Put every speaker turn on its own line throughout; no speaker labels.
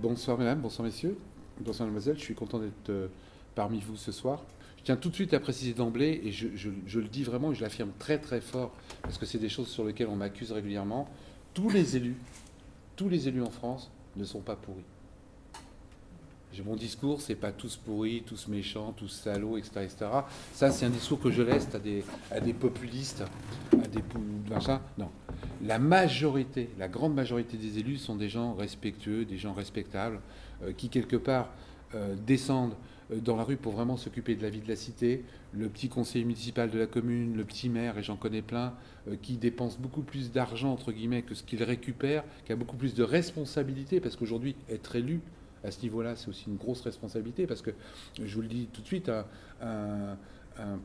Bonsoir mesdames, bonsoir messieurs, bonsoir mademoiselle, je suis content d'être parmi vous ce soir. Je tiens tout de suite à préciser d'emblée, et je le dis vraiment et je l'affirme très très fort, parce que c'est des choses sur lesquelles on m'accuse régulièrement, tous les élus, tous les élus en France ne sont pas pourris. Mon discours, c'est pas tous pourris, tous méchants, tous salauds, etc. etc. Ça, c'est un discours que je laisse à des populistes, à des machins. Non. La majorité, la grande majorité des élus sont des gens respectueux, des gens respectables, qui quelque part descendent dans la rue pour vraiment s'occuper de la vie de la cité. Le petit conseiller municipal de la commune, le petit maire, et j'en connais plein, qui dépensent beaucoup plus d'argent, entre guillemets, que ce qu'ils récupèrent, qui a beaucoup plus de responsabilités, parce qu'aujourd'hui, être élu, à ce niveau-là, c'est aussi une grosse responsabilité, parce que, je vous le dis tout de suite, un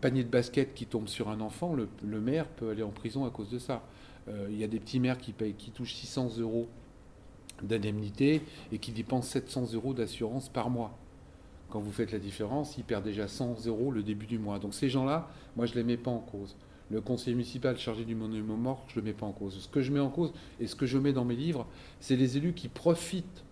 panier de basket qui tombe sur un enfant, le maire peut aller en prison à cause de ça. Il y a des petits maires qui touchent 600 euros d'indemnité et qui dépensent 700 euros d'assurance par mois. Quand vous faites la différence, ils perdent déjà 100 euros le début du mois. Donc ces gens-là, moi, je ne les mets pas en cause. Le conseiller municipal chargé du monument mort, je ne le mets pas en cause. Ce que je mets en cause, et ce que je mets dans mes livres, c'est les élus qui profitent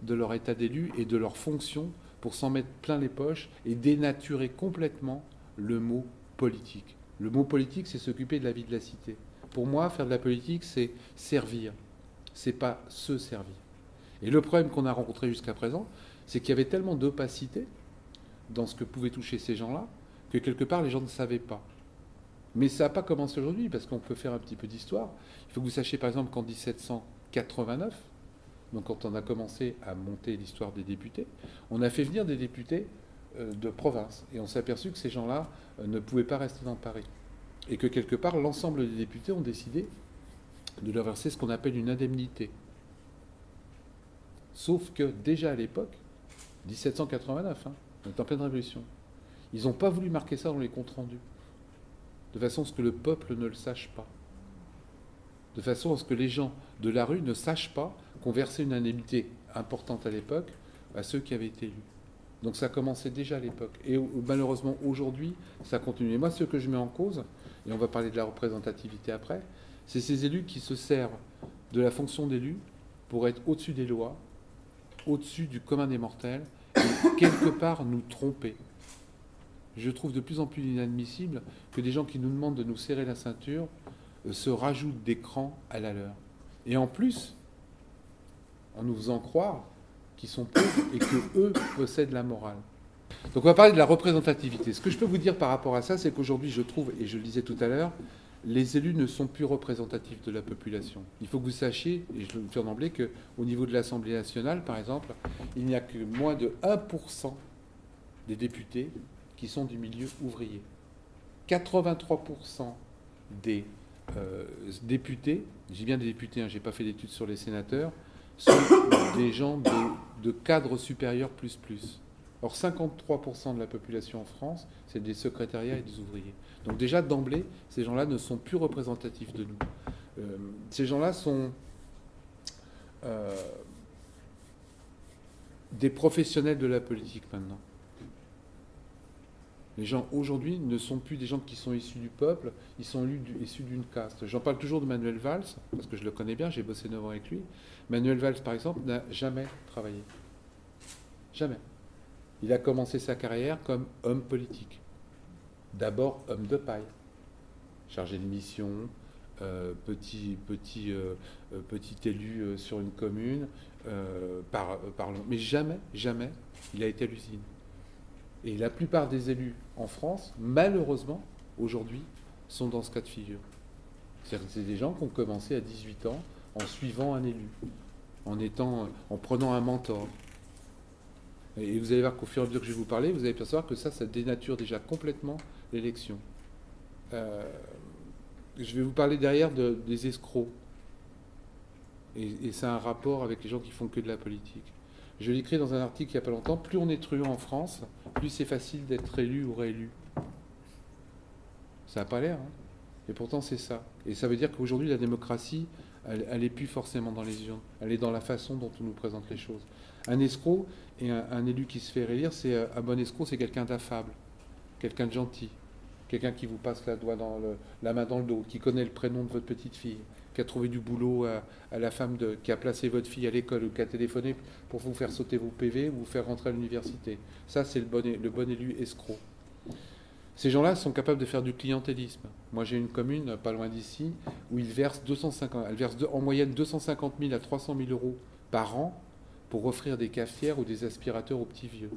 de leur état d'élu et de leur fonction pour s'en mettre plein les poches et dénaturer complètement le mot politique. Le mot politique, c'est s'occuper de la vie de la cité. Pour moi, faire de la politique, c'est servir. C'est pas se servir. Et le problème qu'on a rencontré jusqu'à présent, c'est qu'il y avait tellement d'opacité dans ce que pouvaient toucher ces gens-là que quelque part les gens ne savaient pas. Mais ça n'a pas commencé aujourd'hui, parce qu'on peut faire un petit peu d'histoire. Il faut que vous sachiez par exemple qu'en 1789, donc quand on a commencé à monter l'histoire des députés, on a fait venir des députés de province. Et on s'est aperçu que ces gens-là ne pouvaient pas rester dans Paris. Et que quelque part, l'ensemble des députés ont décidé de leur verser ce qu'on appelle une indemnité. Sauf que déjà à l'époque, 1789, on est en pleine révolution, ils n'ont pas voulu marquer ça dans les comptes rendus. De façon à ce que le peuple ne le sache pas. De façon à ce que les gens de la rue ne sachent pas qu'on versait une indemnité importante à l'époque à ceux qui avaient été élus. Donc ça commençait déjà à l'époque. Et malheureusement, aujourd'hui, ça continue. Et moi, ce que je mets en cause, et on va parler de la représentativité après, c'est ces élus qui se servent de la fonction d'élu pour être au-dessus des lois, au-dessus du commun des mortels, et quelque part nous tromper. Je trouve de plus en plus inadmissible que des gens qui nous demandent de nous serrer la ceinture se rajoutent des crans à la leur. Et en plus, en nous faisant croire qu'ils sont pauvres et qu'eux possèdent la morale. Donc on va parler de la représentativité. Ce que je peux vous dire par rapport à ça, c'est qu'aujourd'hui, je trouve, et je le disais tout à l'heure, les élus ne sont plus représentatifs de la population. Il faut que vous sachiez, et je le dis d'emblée, qu'au niveau de l'Assemblée nationale, par exemple, il n'y a que moins de 1% des députés qui sont du milieu ouvrier. 83% des députés, j'ai bien des députés, je n'ai pas fait d'études sur les sénateurs, sont des gens de cadres supérieurs plus. Or, 53% de la population en France, c'est des secrétariats et des ouvriers. Donc déjà, d'emblée, ces gens-là ne sont plus représentatifs de nous. Ces gens-là sont des professionnels de la politique maintenant. Les gens aujourd'hui ne sont plus des gens qui sont issus du peuple, ils sont issus d'une caste. J'en parle toujours de Manuel Valls, parce que je le connais bien, j'ai bossé 9 ans avec lui. Manuel Valls, par exemple, n'a jamais travaillé. Jamais. Il a commencé sa carrière comme homme politique. D'abord homme de paille, chargé de mission, petit élu sur une commune, mais jamais il a été à l'usine. Et la plupart des élus en France, malheureusement, aujourd'hui, sont dans ce cas de figure. C'est-à-dire que c'est des gens qui ont commencé à 18 ans en suivant un élu, en prenant un mentor. Et vous allez voir qu'au fur et à mesure que je vais vous parler, vous allez percevoir que ça dénature déjà complètement l'élection. Je vais vous parler derrière des escrocs. Et ça a un rapport avec les gens qui font que de la politique. Je l'ai écrit dans un article il n'y a pas longtemps, plus on est truand en France, plus c'est facile d'être élu ou réélu. Ça n'a pas l'air, et pourtant c'est ça. Et ça veut dire qu'aujourd'hui la démocratie, elle n'est plus forcément dans les urnes, elle est dans la façon dont on nous présente les choses. Un escroc et un élu qui se fait réélire, un bon escroc, c'est quelqu'un d'affable, quelqu'un de gentil, quelqu'un qui vous passe la main dans le dos, qui connaît le prénom de votre petite fille, qui a trouvé du boulot à la femme qui a placé votre fille à l'école ou qui a téléphoné pour vous faire sauter vos PV ou vous faire rentrer à l'université. Ça, c'est le bon élu escroc. Ces gens-là sont capables de faire du clientélisme. Moi, j'ai une commune, pas loin d'ici, où elle verse en moyenne 250 000 à 300 000 euros par an pour offrir des cafetières ou des aspirateurs aux petits vieux.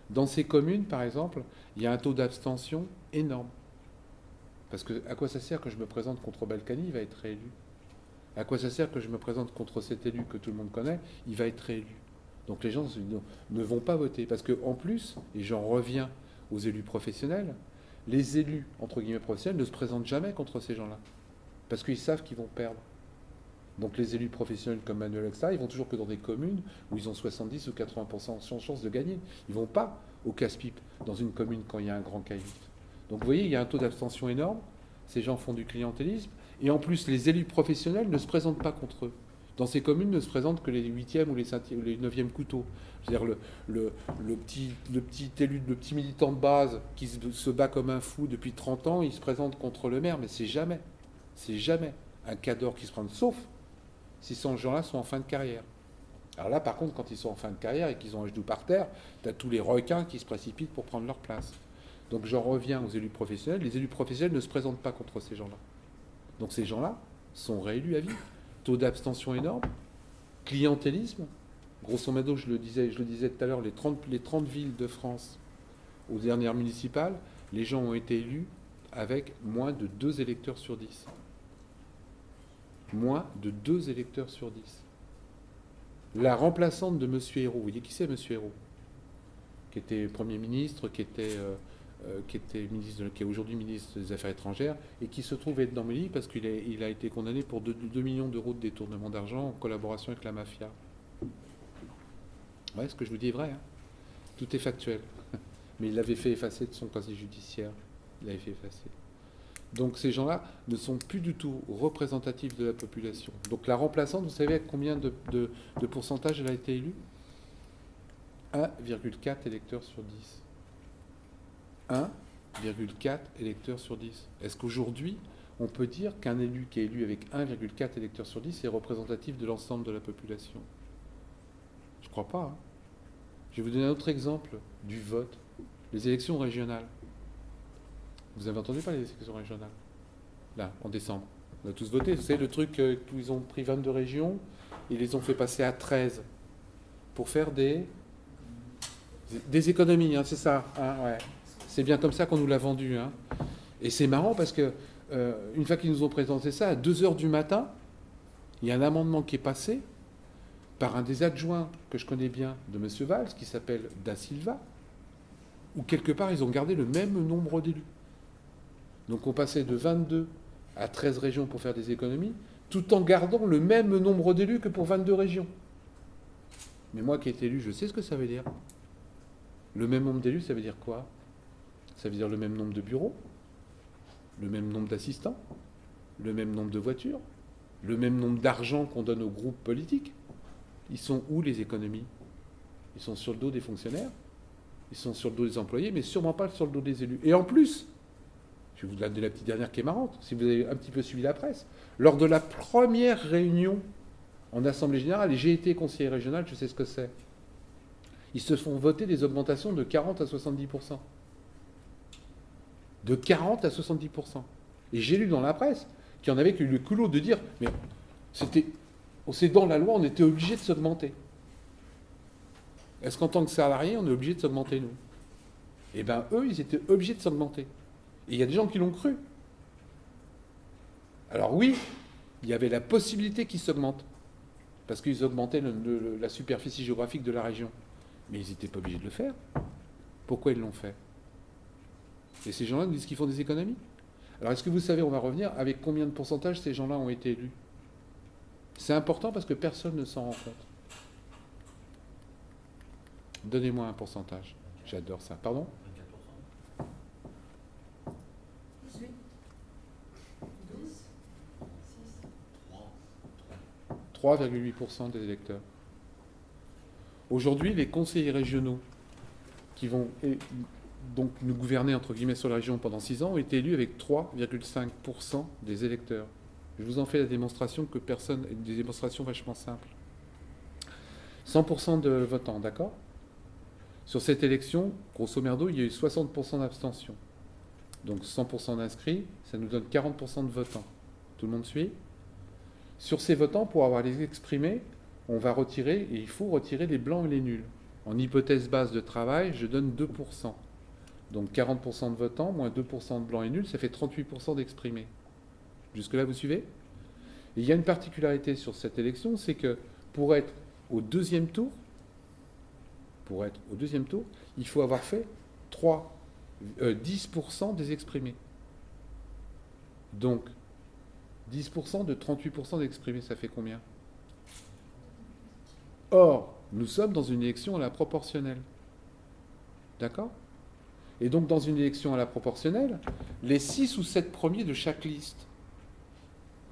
Dans ces communes, par exemple, il y a un taux d'abstention énorme. Parce que à quoi ça sert que je me présente contre Balkany, il va être réélu. À quoi ça sert que je me présente contre cet élu que tout le monde connaît, il va être réélu. Donc les gens ne vont pas voter. Parce qu'en plus, et j'en reviens aux élus professionnels, les élus, entre guillemets, professionnels ne se présentent jamais contre ces gens-là. Parce qu'ils savent qu'ils vont perdre. Donc les élus professionnels comme Manuel Axel, ils vont toujours que dans des communes où ils ont 70 ou 80% de chance de gagner. Ils ne vont pas au casse-pipe dans une commune quand il y a un grand caïd. Donc vous voyez, il y a un taux d'abstention énorme. Ces gens font du clientélisme. Et en plus, les élus professionnels ne se présentent pas contre eux. Dans ces communes ne se présentent que les 8e ou les 9e couteaux. C'est-à-dire le petit élu, le petit militant de base qui se bat comme un fou depuis 30 ans, il se présente contre le maire, mais c'est jamais un cadre qui se prend, sauf si ces gens-là sont en fin de carrière. Alors là, par contre, quand ils sont en fin de carrière et qu'ils ont un genou par terre, tu as tous les requins qui se précipitent pour prendre leur place. Donc j'en reviens aux élus professionnels. Les élus professionnels ne se présentent pas contre ces gens-là. Donc ces gens-là sont réélus à vie. Taux d'abstention énorme, clientélisme. Grosso modo, je le disais tout à l'heure, les 30 villes de France aux dernières municipales, les gens ont été élus avec moins de 2 électeurs sur 10. Moins de 2 électeurs sur 10. La remplaçante de M. Ayrault, vous voyez qui c'est M. Ayrault? Qui était Premier ministre, qui est aujourd'hui ministre des Affaires étrangères, et qui se trouve être dans le lit parce qu'il a été condamné pour 2 millions d'euros de détournement d'argent en collaboration avec la mafia. Ouais, ce que je vous dis est vrai. Hein. Tout est factuel. Mais il l'avait fait effacer de son casier judiciaire. Il l'avait fait effacer. Donc ces gens-là ne sont plus du tout représentatifs de la population. Donc la remplaçante, vous savez à combien de pourcentage elle a été élue? 1,4 électeurs sur 10. 1,4 électeurs sur 10. Est-ce qu'aujourd'hui, on peut dire qu'un élu qui est élu avec 1,4 électeurs sur 10 est représentatif de l'ensemble de la population? Je ne crois pas. Hein. Je vais vous donner un autre exemple du vote. Les élections régionales. Vous avez entendu parler des élections régionales? Là, en décembre. On a tous voté. Vous savez, le truc où ils ont pris 22 régions, ils les ont fait passer à 13 pour faire des économies, hein, c'est ça. Hein, ouais. C'est bien comme ça qu'on nous l'a vendu. Hein. Et c'est marrant parce que une fois qu'ils nous ont présenté ça, à 2h du matin, il y a un amendement qui est passé par un des adjoints que je connais bien de M. Valls, qui s'appelle Da Silva, où quelque part ils ont gardé le même nombre d'élus. Donc on passait de 22 à 13 régions pour faire des économies, tout en gardant le même nombre d'élus que pour 22 régions. Mais moi qui ai été élu, je sais ce que ça veut dire. Le même nombre d'élus, ça veut dire quoi? Ça veut dire le même nombre de bureaux, le même nombre d'assistants, le même nombre de voitures, le même nombre d'argent qu'on donne aux groupes politiques. Ils sont où les économies? Ils sont sur le dos des fonctionnaires, ils sont sur le dos des employés, mais sûrement pas sur le dos des élus. Et en plus, je vais vous donner la petite dernière qui est marrante, si vous avez un petit peu suivi la presse, lors de la première réunion en Assemblée Générale, et j'ai été conseiller régional, je sais ce que c'est, ils se font voter des augmentations de 40 à 70%. De 40 à 70%. Et j'ai lu dans la presse qu'il y en avait qui eu le culot de dire, mais c'est dans la loi, on était obligé de s'augmenter. Est-ce qu'en tant que salarié, on est obligé de s'augmenter, nous? Eh bien, eux, ils étaient obligés de s'augmenter. Et il y a des gens qui l'ont cru. Alors oui, il y avait la possibilité qu'ils s'augmentent, parce qu'ils augmentaient la superficie géographique de la région. Mais ils n'étaient pas obligés de le faire. Pourquoi ils l'ont fait? Et ces gens-là nous disent qu'ils font des économies. Alors est-ce que vous savez, on va revenir, avec combien de pourcentage ces gens-là ont été élus? C'est important parce que personne ne s'en rend compte. Donnez-moi un pourcentage. J'adore ça. Pardon?
18. 10.
3,8% des électeurs. Aujourd'hui, les conseillers régionaux qui vont donc nous gouverner entre guillemets sur la région pendant 6 ans, ont été élus avec 3,5% des électeurs. Je vous en fais la démonstration des démonstrations vachement simples. 100% de votants, d'accord? Sur cette élection, grosso merdo, il y a eu 60% d'abstention. Donc 100% d'inscrits, ça nous donne 40% de votants. Tout le monde suit? Sur ces votants, pour avoir les exprimés, on va retirer, et il faut retirer les blancs et les nuls. En hypothèse basse de travail, je donne 2%. Donc 40% de votants, moins 2% de blancs et nuls, ça fait 38% d'exprimés. Jusque-là, vous suivez? Et il y a une particularité sur cette élection, c'est que pour être au deuxième tour, il faut avoir fait 10% des exprimés. Donc, 10% de 38% d'exprimés, ça fait combien? Or, nous sommes dans une élection à la proportionnelle. D'accord? Et donc, dans une élection à la proportionnelle, les 6 ou 7 premiers de chaque liste,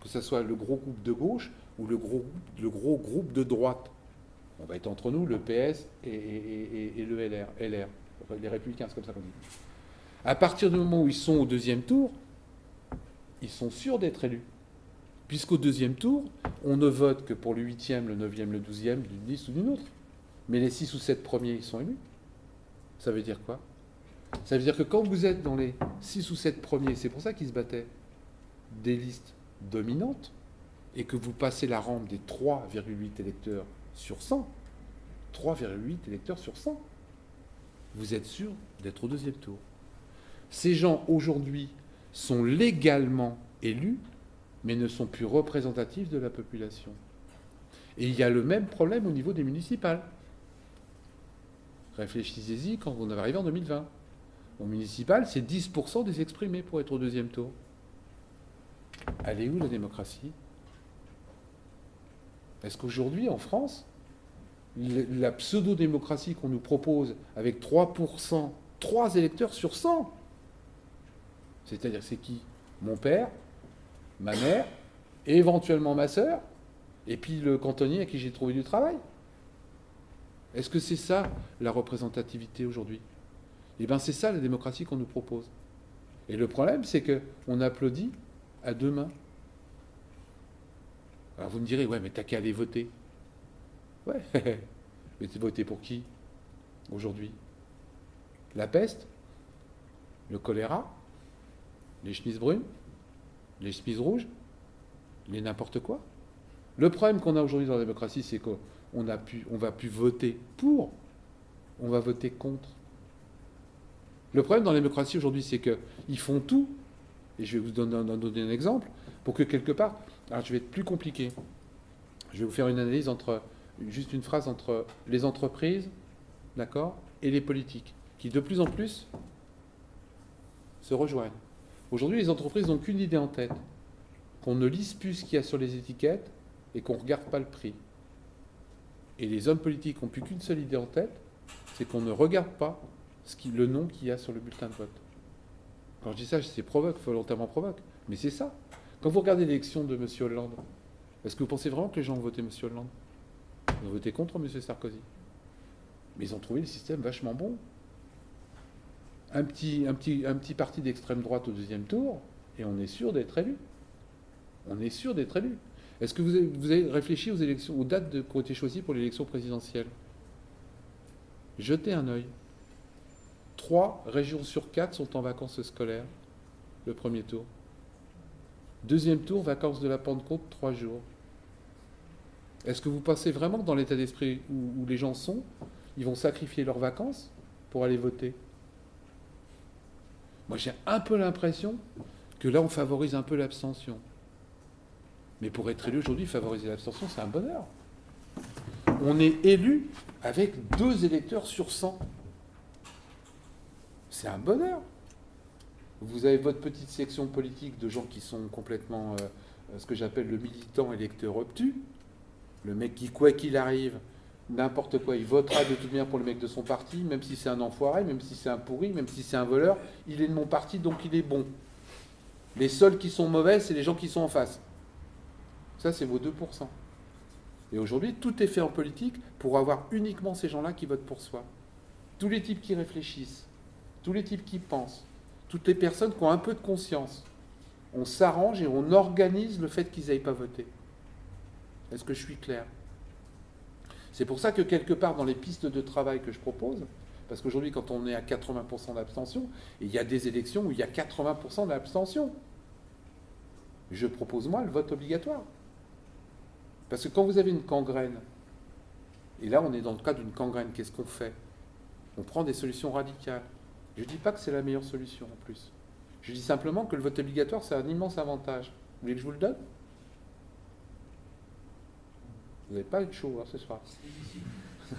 que ce soit le gros groupe de gauche ou le gros groupe de droite, on va être entre nous, le PS et le LR, les Républicains, c'est comme ça qu'on dit. À partir du moment où ils sont au deuxième tour, ils sont sûrs d'être élus. Puisqu'au deuxième tour, on ne vote que pour le 8e, le 9e, le 12e, d'une liste ou d'une autre. Mais les 6 ou 7 premiers, ils sont élus. Ça veut dire quoi? Ça veut dire que quand vous êtes dans les 6 ou 7 premiers, c'est pour ça qu'ils se battaient, des listes dominantes, et que vous passez la rampe des 3,8 électeurs sur 100, 3,8 électeurs sur 100, vous êtes sûr d'être au deuxième tour. Ces gens, aujourd'hui, sont légalement élus, mais ne sont plus représentatifs de la population. Et il y a le même problème au niveau des municipales. Réfléchissez-y quand on va arriver en 2020. Au municipal, c'est 10% des exprimés pour être au deuxième tour. Elle est où la démocratie? Est-ce qu'aujourd'hui, en France, la pseudo-démocratie qu'on nous propose avec 3%, 3 électeurs sur 100, c'est-à-dire c'est qui? Mon père, ma mère, et éventuellement ma sœur, et puis le cantonnier à qui j'ai trouvé du travail. Est-ce que c'est ça la représentativité aujourd'hui? Eh bien c'est ça la démocratie qu'on nous propose. Et le problème, c'est qu'on applaudit à deux mains. Alors vous me direz, ouais, mais t'as qu'à aller voter. Ouais, mais tu voté pour qui aujourd'hui? La peste? Le choléra? Les chemises brunes? Les chemises rouges? Les n'importe quoi? Le problème qu'on a aujourd'hui dans la démocratie, c'est qu'on va plus voter pour, on va voter contre. Le problème dans la démocratie aujourd'hui, c'est qu'ils font tout, et je vais vous donner un exemple, pour que quelque part, alors je vais être plus compliqué, je vais vous faire une analyse juste une phrase entre les entreprises, d'accord, et les politiques, qui de plus en plus se rejoignent. Aujourd'hui, les entreprises n'ont qu'une idée en tête, qu'on ne lise plus ce qu'il y a sur les étiquettes et qu'on ne regarde pas le prix. Et les hommes politiques n'ont plus qu'une seule idée en tête, c'est qu'on ne regarde pas le nom qu'il y a sur le bulletin de vote. Quand je dis ça, c'est volontairement provoque, mais c'est ça. Quand vous regardez l'élection de M. Hollande, est-ce que vous pensez vraiment que les gens ont voté M. Hollande? Ils ont voté contre M. Sarkozy. Mais ils ont trouvé le système vachement bon. Un petit parti d'extrême droite au deuxième tour, et on est sûr d'être élu. On est sûr d'être élu. Est-ce que vous avez réfléchi aux dates qui ont été choisies pour l'élection présidentielle? Jetez un œil. 3 régions sur 4 sont en vacances scolaires, le premier tour. Deuxième tour, vacances de la Pentecôte, 3 jours. Est-ce que vous pensez vraiment que dans l'état d'esprit où les gens sont, ils vont sacrifier leurs vacances pour aller voter? Moi, j'ai un peu l'impression que là, on favorise un peu l'abstention. Mais pour être élu aujourd'hui, favoriser l'abstention, c'est un bonheur. On est élu avec 2 électeurs sur 100. C'est un bonheur. Vous avez votre petite section politique de gens qui sont complètement ce que j'appelle le militant électeur obtus. Le mec qui, quoi qu'il arrive, n'importe quoi, il votera de toute manière pour le mec de son parti, même si c'est un enfoiré, même si c'est un pourri, même si c'est un voleur, il est de mon parti, donc il est bon. Les seuls qui sont mauvais, c'est les gens qui sont en face. Ça, c'est vos 2%. Et aujourd'hui, tout est fait en politique pour avoir uniquement ces gens-là qui votent pour soi. Tous les types qui réfléchissent, tous les types qui pensent, toutes les personnes qui ont un peu de conscience, on s'arrange et on organise le fait qu'ils n'aillent pas voter. Est-ce que je suis clair? C'est pour ça que quelque part dans les pistes de travail que je propose, parce qu'aujourd'hui quand on est à 80% d'abstention, il y a des élections où il y a 80% d'abstention, je propose moi le vote obligatoire. Parce que quand vous avez une gangrène, et là on est dans le cas d'une gangrène, qu'est-ce qu'on fait? On prend des solutions radicales. Je ne dis pas que c'est la meilleure solution en plus. Je dis simplement que le vote obligatoire, c'est un immense avantage. Vous voulez que je vous le donne? Vous n'allez pas être chaud ce soir. Je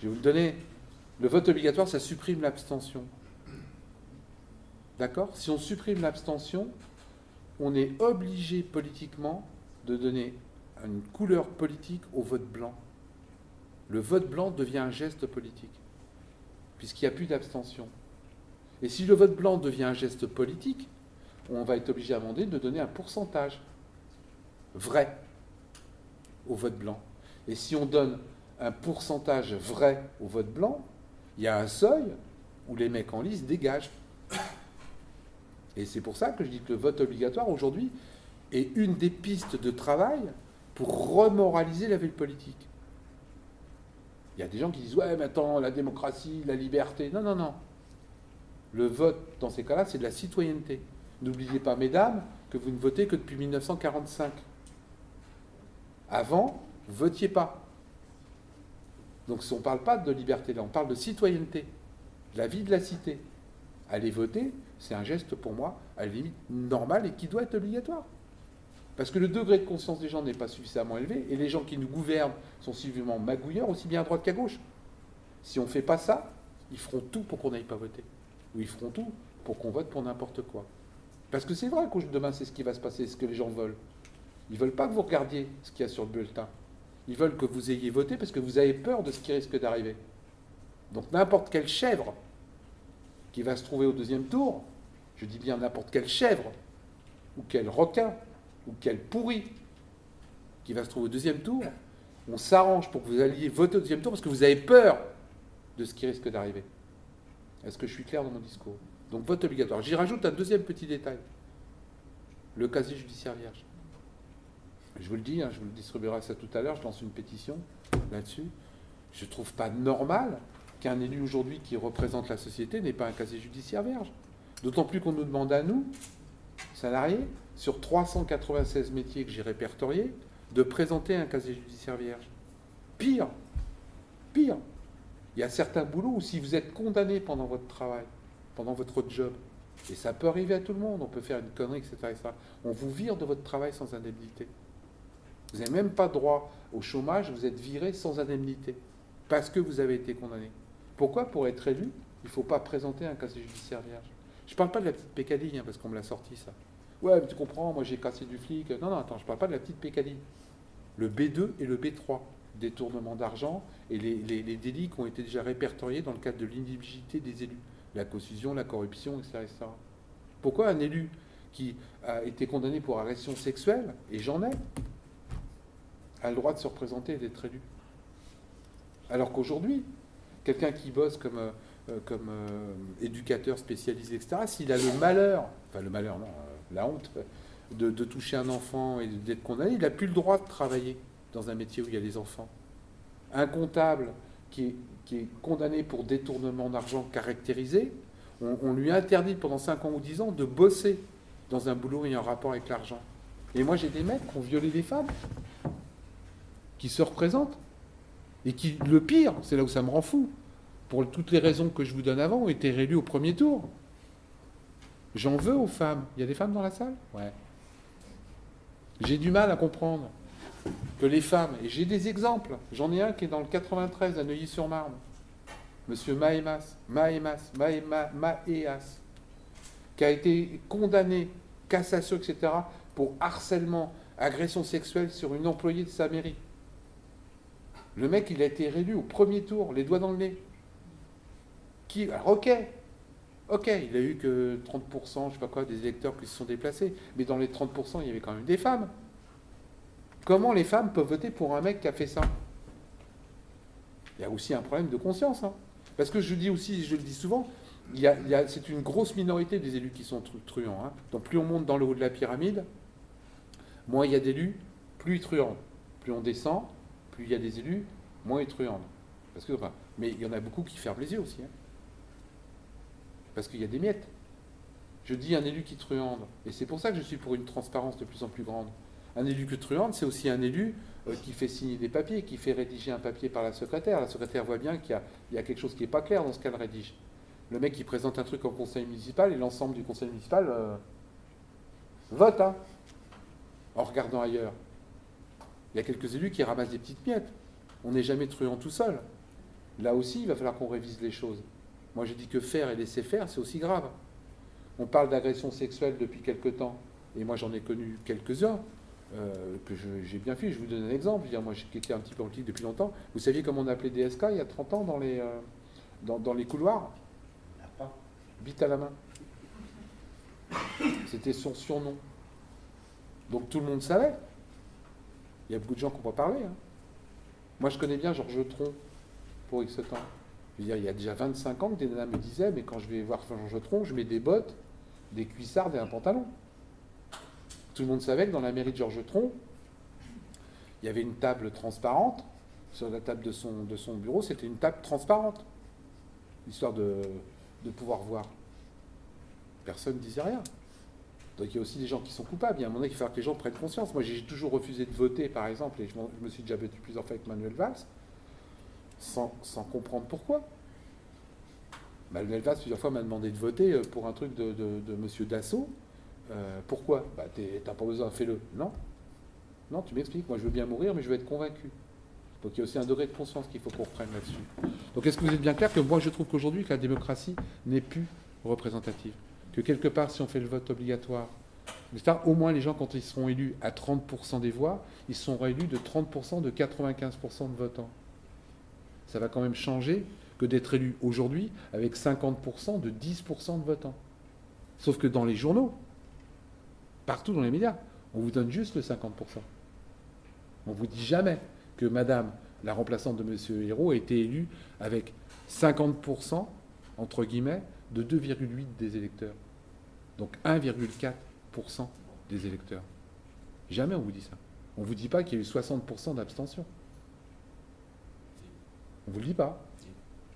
vais vous le donner. Le vote obligatoire, ça supprime l'abstention. D'accord? Si on supprime l'abstention, on est obligé politiquement de donner une couleur politique au vote blanc. Le vote blanc devient un geste politique, puisqu'il n'y a plus d'abstention. Et si le vote blanc devient un geste politique, on va être obligé à demander de donner un pourcentage vrai au vote blanc. Et si on donne un pourcentage vrai au vote blanc, il y a un seuil où les mecs en lice dégagent. Et c'est pour ça que je dis que le vote obligatoire, aujourd'hui, est une des pistes de travail pour remoraliser la vie politique. Il y a des gens qui disent « Ouais, mais attends, la démocratie, la liberté... » Non, non, non. Le vote, dans ces cas-là, c'est de la citoyenneté. N'oubliez pas, mesdames, que vous ne votez que depuis 1945. Avant, vous ne votiez pas. Donc on ne parle pas de liberté, là, on parle de citoyenneté, de la vie de la cité. Aller voter, c'est un geste pour moi, à la limite, normal et qui doit être obligatoire. Parce que le degré de conscience des gens n'est pas suffisamment élevé, et les gens qui nous gouvernent sont suffisamment magouilleurs, aussi bien à droite qu'à gauche. Si on ne fait pas ça, ils feront tout pour qu'on n'aille pas voter. Ou ils feront tout pour qu'on vote pour n'importe quoi. Parce que c'est vrai que demain, c'est ce qui va se passer, ce que les gens veulent. Ils ne veulent pas que vous regardiez ce qu'il y a sur le bulletin. Ils veulent que vous ayez voté parce que vous avez peur de ce qui risque d'arriver. Donc n'importe quelle chèvre qui va se trouver au deuxième tour, je dis bien n'importe quelle chèvre, ou quel requin, ou quel pourri qui va se trouver au deuxième tour, on s'arrange pour que vous alliez voter au deuxième tour parce que vous avez peur de ce qui risque d'arriver. Est-ce que je suis clair dans mon discours? Donc vote obligatoire. J'y rajoute un deuxième petit détail. Le casier judiciaire vierge. Je vous le dis, je vous le distribuerai ça tout à l'heure, je lance une pétition là-dessus. Je ne trouve pas normal qu'un élu aujourd'hui qui représente la société n'ait pas un casier judiciaire vierge. D'autant plus qu'on nous demande à nous, salariés, sur 396 métiers que j'ai répertoriés, de présenter un casier judiciaire vierge. Pire, il y a certains boulots où si vous êtes condamné pendant votre travail, pendant votre job, et ça peut arriver à tout le monde, on peut faire une connerie, etc. on vous vire de votre travail sans indemnité. Vous n'avez même pas droit au chômage, vous êtes viré sans indemnité, parce que vous avez été condamné. Pourquoi? Pour être élu, il ne faut pas présenter un casier judiciaire vierge. Je ne parle pas de la petite pécadille, parce qu'on me l'a sorti, ça. Ouais, mais tu comprends, moi j'ai cassé du flic. Non, non, attends, je ne parle pas de la petite pécadille. Le B2 et le B3, détournement d'argent, et les délits qui ont été déjà répertoriés dans le cadre de l'inéligibilité des élus. La caution, la corruption, etc., etc. Pourquoi un élu qui a été condamné pour agression sexuelle, et j'en ai, a le droit de se représenter et d'être élu? Alors qu'aujourd'hui, quelqu'un qui bosse comme éducateur spécialisé, etc., s'il a le malheur, enfin le malheur, non, la honte, de toucher un enfant et d'être condamné, il n'a plus le droit de travailler dans un métier où il y a des enfants. Un comptable qui est condamné pour détournement d'argent caractérisé, on lui interdit pendant 5 ans ou 10 ans de bosser dans un boulot ayant rapport avec l'argent. Et moi, j'ai des mecs qui ont violé des femmes, qui se représentent, et qui, le pire, c'est là où ça me rend fou, pour toutes les raisons que je vous donne avant, ont été réélus au premier tour. J'en veux aux femmes. Il y a des femmes dans la salle? Ouais. J'ai du mal à comprendre que les femmes, et j'ai des exemples, j'en ai un qui est dans le 93 à Neuilly-sur-Marne, monsieur Mahéas, qui a été condamné, cassation, etc., pour harcèlement, agression sexuelle sur une employée de sa mairie. Le mec, il a été réélu au premier tour, les doigts dans le nez. Alors, ok, il a eu que 30%, je sais pas quoi, des électeurs qui se sont déplacés, mais dans les 30%, il y avait quand même des femmes. Comment les femmes peuvent voter pour un mec qui a fait ça? Il y a aussi un problème de conscience. Parce que je dis aussi, je le dis souvent, c'est une grosse minorité des élus qui sont truands. Hein. Donc plus on monte dans le haut de la pyramide, moins il y a d'élus, plus ils truandent. Plus on descend, plus il y a des élus, moins ils truandent. Mais il y en a beaucoup qui ferment les yeux aussi. Hein. Parce qu'il y a des miettes. Je dis un élu qui truande, et c'est pour ça que je suis pour une transparence de plus en plus grande. Un élu qui truande, c'est aussi un élu qui fait signer des papiers, qui fait rédiger un papier par la secrétaire. La secrétaire voit bien qu'il y a quelque chose qui n'est pas clair dans ce qu'elle rédige. Le mec qui présente un truc au conseil municipal, et l'ensemble du conseil municipal vote, hein, en regardant ailleurs. Il y a quelques élus qui ramassent des petites miettes. On n'est jamais truand tout seul. Là aussi, il va falloir qu'on révise les choses. Moi, je dis que faire et laisser faire, c'est aussi grave. On parle d'agression sexuelle depuis quelque temps, et moi j'en ai connu quelques-uns que j'ai bien fait. Je vous donne un exemple. Moi, qui étais un petit peu en politique depuis longtemps, vous saviez comment on appelait DSK il y a 30 ans dans les couloirs? Bite à la main. C'était son surnom. Donc tout le monde savait. Il y a beaucoup de gens qui n'ont pas parlé. Hein. Moi, je connais bien Georges Tron pour X temps. Je veux dire, il y a déjà 25 ans que des nanas me disaient, mais quand je vais voir Georges Tron, je mets des bottes, des cuissardes et un pantalon. Tout le monde savait que dans la mairie de Georges Tron, il y avait une table transparente. Sur la table de son bureau, c'était une table transparente. Histoire de pouvoir voir. Personne ne disait rien. Donc il y a aussi des gens qui sont coupables. Il y a un moment donné qu'il faut que les gens prennent conscience. Moi, j'ai toujours refusé de voter, par exemple, et je me suis déjà battu plusieurs fois avec Manuel Valls, sans comprendre pourquoi. Manuel Valls, plusieurs fois, m'a demandé de voter pour un truc de monsieur Dassault. Pourquoi? T'as pas besoin, fais-le. Non. Non, tu m'expliques. Moi, je veux bien mourir, mais je veux être convaincu. Donc il y a aussi un degré de conscience qu'il faut qu'on reprenne là-dessus. Donc est-ce que vous êtes bien clair que moi, je trouve qu'aujourd'hui, que la démocratie n'est plus représentative? Que quelque part, si on fait le vote obligatoire, au moins les gens, quand ils seront élus à 30% des voix, ils seront élus de 30% de 95% de votants. Ça va quand même changer que d'être élu aujourd'hui avec 50% de 10% de votants. Sauf que dans les journaux, partout dans les médias, on vous donne juste le 50%. On ne vous dit jamais que madame, la remplaçante de monsieur Hérault, a été élue avec 50%, entre guillemets, de 2,8 des électeurs. Donc 1,4% des électeurs. Jamais on vous dit ça. On ne vous dit pas qu'il y a eu 60% d'abstention. On ne vous le dit pas.